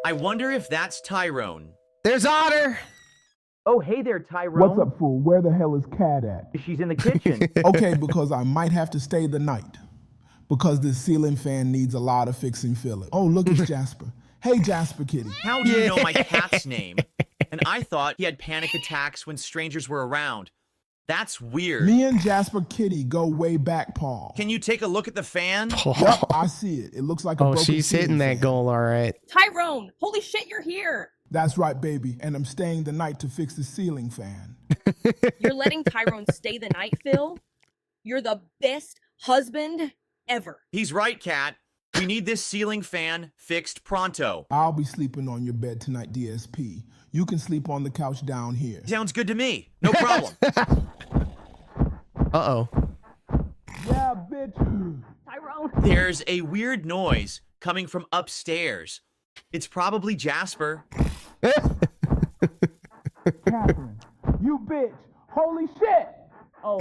I wonder if that's Tyrone. There's Otter. Oh, hey there, Tyrone. What's up, fool? Where the hell is Cat at? She's in the kitchen. Okay, because I might have to stay the night. Because this ceiling fan needs a lot of fixing, Philip. Oh, look, it's Jasper. Hey, Jasper Kitty. How do you know my cat's name? And I thought he had panic attacks when strangers were around. That's weird. Me and Jasper Kitty go way back, Paul. Can you take a look at the fan? Yep, I see it. It looks like a broken she's hitting that goal, all right. Tyrone, holy shit, you're here. That's right, baby. And I'm staying the night to fix the ceiling fan. You're letting Tyrone stay the night, Phil? You're the best husband ever. He's right, Kat. We need this ceiling fan fixed pronto. I'll be sleeping on your bed tonight, DSP. You can sleep on the couch down here. Sounds good to me. No problem. Uh-oh. Yeah, bitch. Tyrone. There's a weird noise coming from upstairs. It's probably Jasper. Catherine, you bitch. Holy shit. Oh.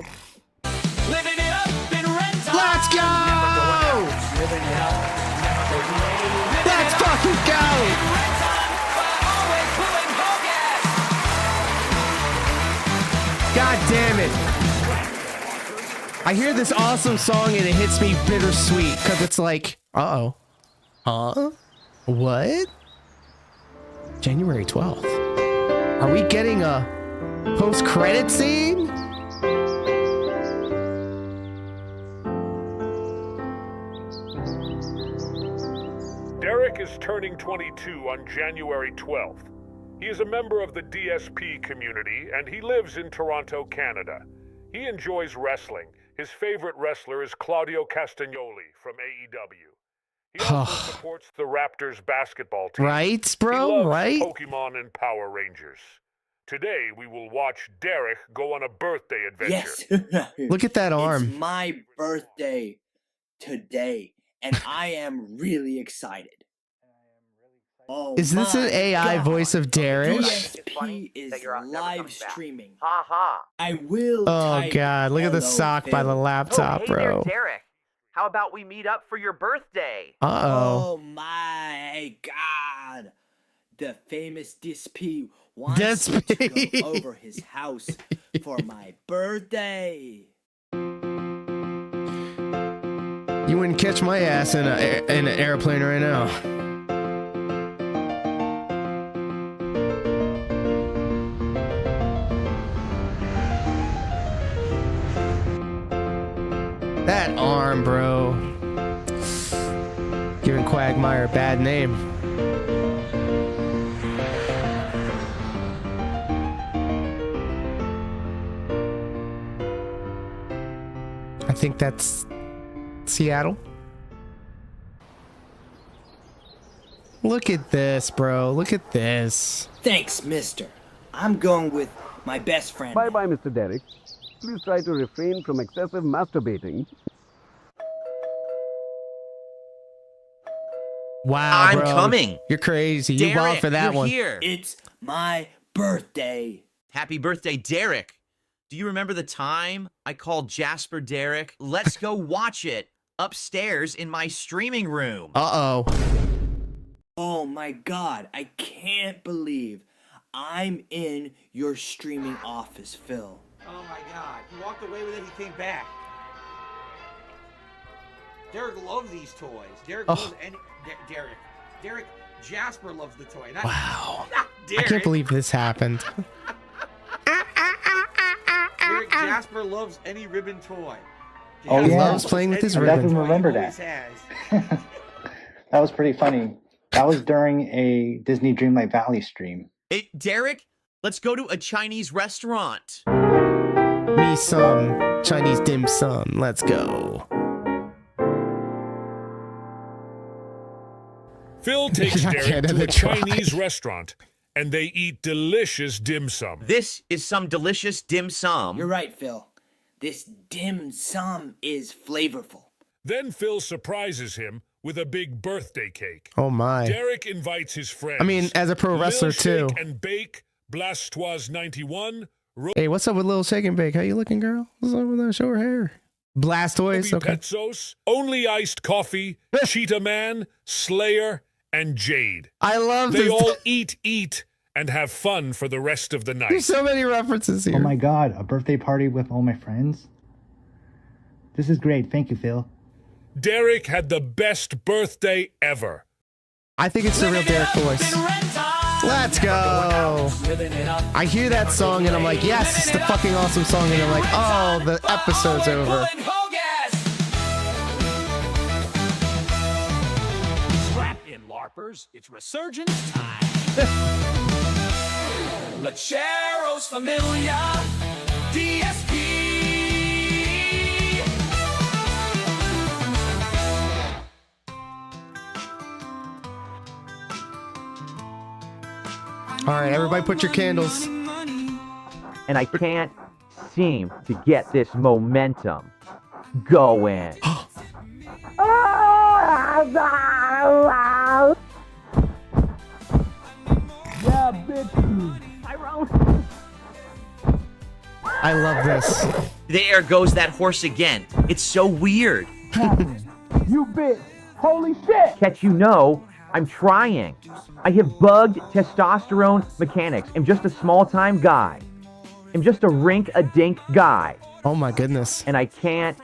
Living it up in red time. Let's go! Living it up. Let's fucking go! God damn it. I hear this awesome song and it hits me bittersweet because it's like, uh-oh. Huh? What? January 12th. Are we getting a post-credit scene? Derek is turning 22 on January 12th. He is a member of the DSP community, and he lives in Toronto, Canada. He enjoys wrestling. His favorite wrestler is Claudio Castagnoli from AEW. He also supports the Raptors basketball team. Right, bro? He loves Right? Pokemon and Power Rangers. Today, we will watch Derek go on a birthday adventure. Yes. Look at that arm. It's my birthday today, and I am really excited. Oh, Is this an AI voice of Derek? DSP is live streaming. Ha ha. I will. Oh type god, look at the hello, sock by the Phil. laptop, hey bro. there, Derek. How about we meet up for your birthday? Uh-oh. Oh my god. The famous DSP wants me to go over his house for my birthday. You wouldn't catch my ass in an airplane right now. That arm, bro. Giving Quagmire a bad name. I think that's Seattle. Look at this, bro. Look at this. Thanks, mister. I'm going with my best friend. Bye-bye, Mr. Derek. Please try to refrain from excessive masturbating. Wow, I'm bro. coming. You're crazy. You Derek, wild for that you're one. Here. It's my birthday. Happy birthday, Derek. Do you remember the time I called Jasper Derek? Let's go watch it upstairs in my streaming room. Uh-oh. Oh my god, I can't believe I'm in your streaming office, Phil. Oh my god. He walked away with it, he came back. Derek loves these toys. Derek loves any Derek Jasper loves the toy. Wow. Not Derek. I can't believe this happened. Derek Jasper loves any ribbon toy. Oh, he loves playing with his ribbon. I definitely remember that. That was pretty funny. That was during a Disney Dreamlight Valley stream. Hey, Derek, let's go to a Chinese restaurant. Me some Chinese dim sum. Let's go. Phil takes I Derek can't to have a it try. Chinese restaurant, and they eat delicious dim sum. This is some delicious dim sum. You're right, Phil. This dim sum is flavorful. Then Phil surprises him with a big birthday cake. Oh my. Derek invites his friends. I mean, as a pro wrestler Lil too. Shake and Bake, Blastoise 91. Hey, what's up with Lil Shake and Bake? How you looking, girl? What's up with that short hair? Blastoise, okay. Petzos, Only Iced Coffee, Cheetah Man, Slayer, and Jade. I love They this. all eat, and have fun for the rest of the night. There's so many references here. Oh my god, a birthday party with all my friends? This is great. Thank you, Phil. Derek had the best birthday ever. I think it's the real Derek voice. Let's go. I hear that song and I'm like, yes, it's the fucking awesome song. And I'm like, oh, the episode's over. Strap in, LARPers. It's resurgence time. Lechero's Familia DSP. All right, everybody put your candles. And I can't seem to get this momentum going. Yeah, bitch. Tyrone. I love this. There goes that horse again. It's so weird. You bitch! Holy shit! Catch you know, I'm trying. I have bugged testosterone mechanics. I'm just a small-time guy. I'm just a rink-a-dink guy. Oh my goodness. And I can't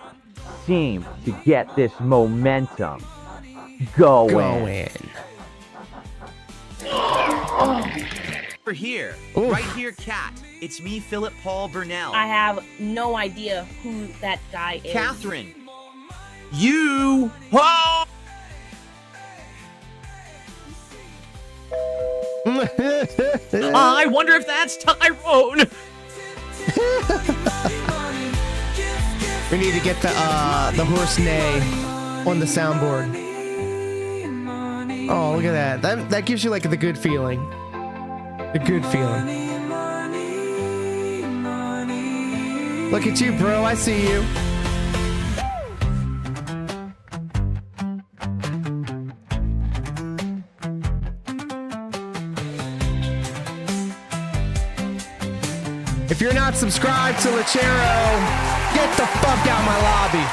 seem to get this momentum going. Over here. Oof. Right here, Kat. It's me, Philip Paul Burnell. I have no idea who that guy is. Catherine. You. Oh! I wonder if that's Tyrone. We need to get the horse neigh on the soundboard. Oh, look at that. That gives you like the good feeling. The good feeling. Look at you, bro. I see you. If you're not subscribed to Lechero, get the fuck out of my lobby.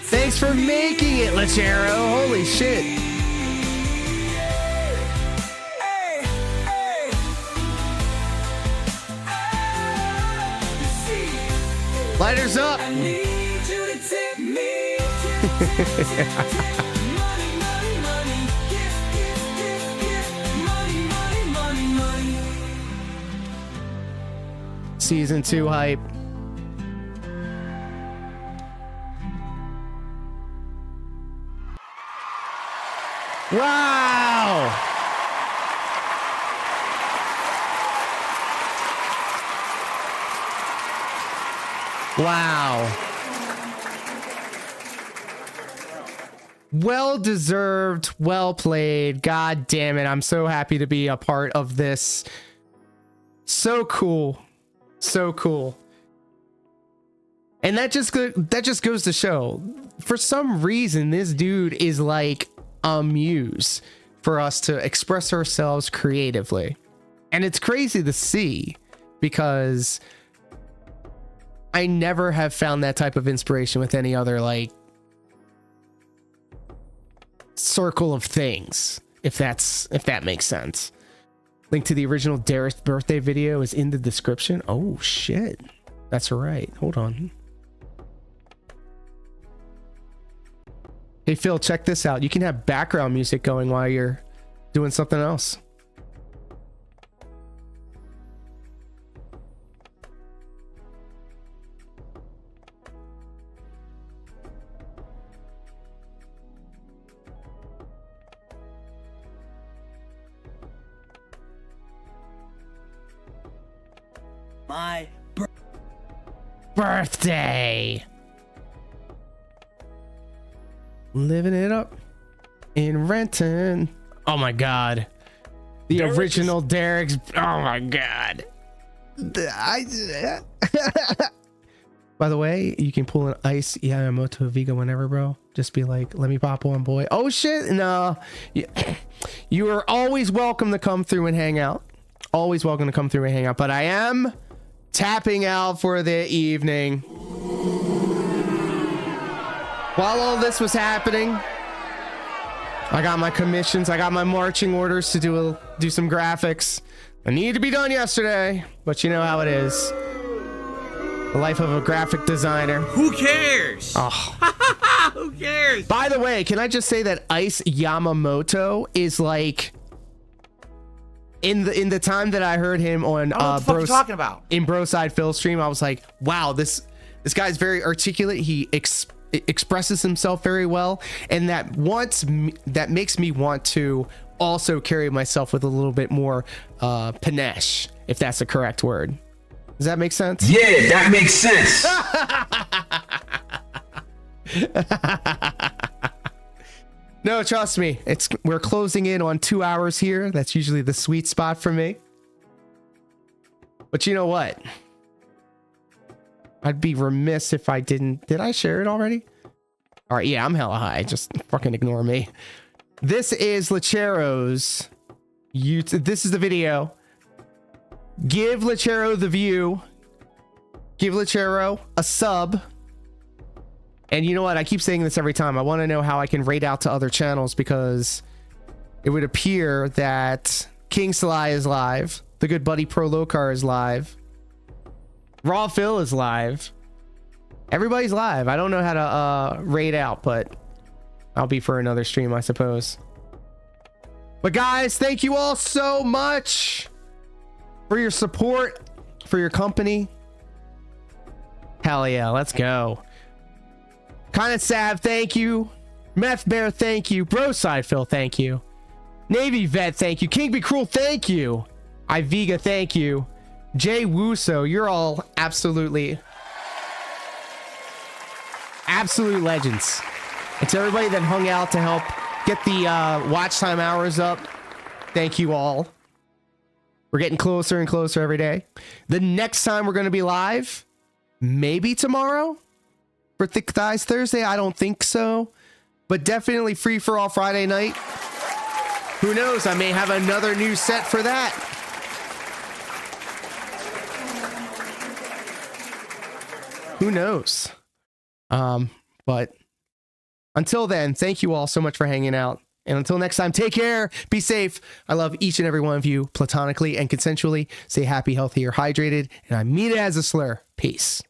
Thanks for making it, Lechero. Holy shit. Lighters up. Season 2 hype. Wow. Wow. Well deserved, well played. God damn it. I'm so happy to be a part of this. So cool. So cool. And that just goes to show, for some reason, this dude is like a muse for us to express ourselves creatively. And it's crazy to see, because I never have found that type of inspiration with any other like circle of things, if that makes sense. Link to the original Derek's birthday video is in the description. Oh shit, that's right. Hold on. Hey Phil, check this out. You can have background music going while you're doing something else. My birthday. Living it up in Renton. Oh my god. The original Derek's. Oh my god. By the way, you can pull an Ice Yamamoto Viga whenever, bro. Just be like, let me pop one, boy. Oh shit, no. You are always welcome to come through and hang out. Always welcome to come through and hang out. But I am tapping out for the evening. While all this was happening, I got my commissions. I got my marching orders to do some graphics. I needed to be done yesterday, but you know how it is. The life of a graphic designer. Who cares? Oh. Who cares? By the way, can I just say that Ice Yamamoto is like in the time that I heard him on what the fuck you talking about? In Broside Phil stream, I was like, wow, this guy's very articulate. He expresses himself very well, and that makes me want to also carry myself with a little bit more panache, if that's the correct word. Does that make sense? Yeah, that makes sense. No, trust me. We're closing in on 2 hours here. That's usually the sweet spot for me. But you know what? I'd be remiss if I didn't. Did I share it already? All right, yeah, I'm hella high. Just fucking ignore me. This is Lechero's YouTube. This is the video. Give Lechero the view. Give Lechero a sub. And you know what? I keep saying this every time. I want to know how I can raid out to other channels, because it would appear that King Sly is live. The good buddy Pro Locar is live. Raw Phil is live. Everybody's live. I don't know how to raid out, but I'll be for another stream, I suppose. But guys, thank you all so much for your support, for your company. Hell yeah, let's go. Kinda Sav, thank you. Meth Bear, thank you. Broside Phil, thank you. Navy Vet, thank you. King Be Cruel, thank you. Iviga, thank you. Jay Wuso, you're all absolute legends. And to everybody that hung out to help get the watch time hours up, thank you all. We're getting closer and closer every day. The next time we're going to be live, maybe tomorrow for Thick Thighs Thursday. I don't think so, but definitely Free for All Friday night. Who knows? I may have another new set for that. Who knows? But until then, thank you all so much for hanging out. And until next time, take care, be safe. I love each and every one of you platonically and consensually. Stay happy, healthy, or hydrated. And I mean it as a slur. Peace.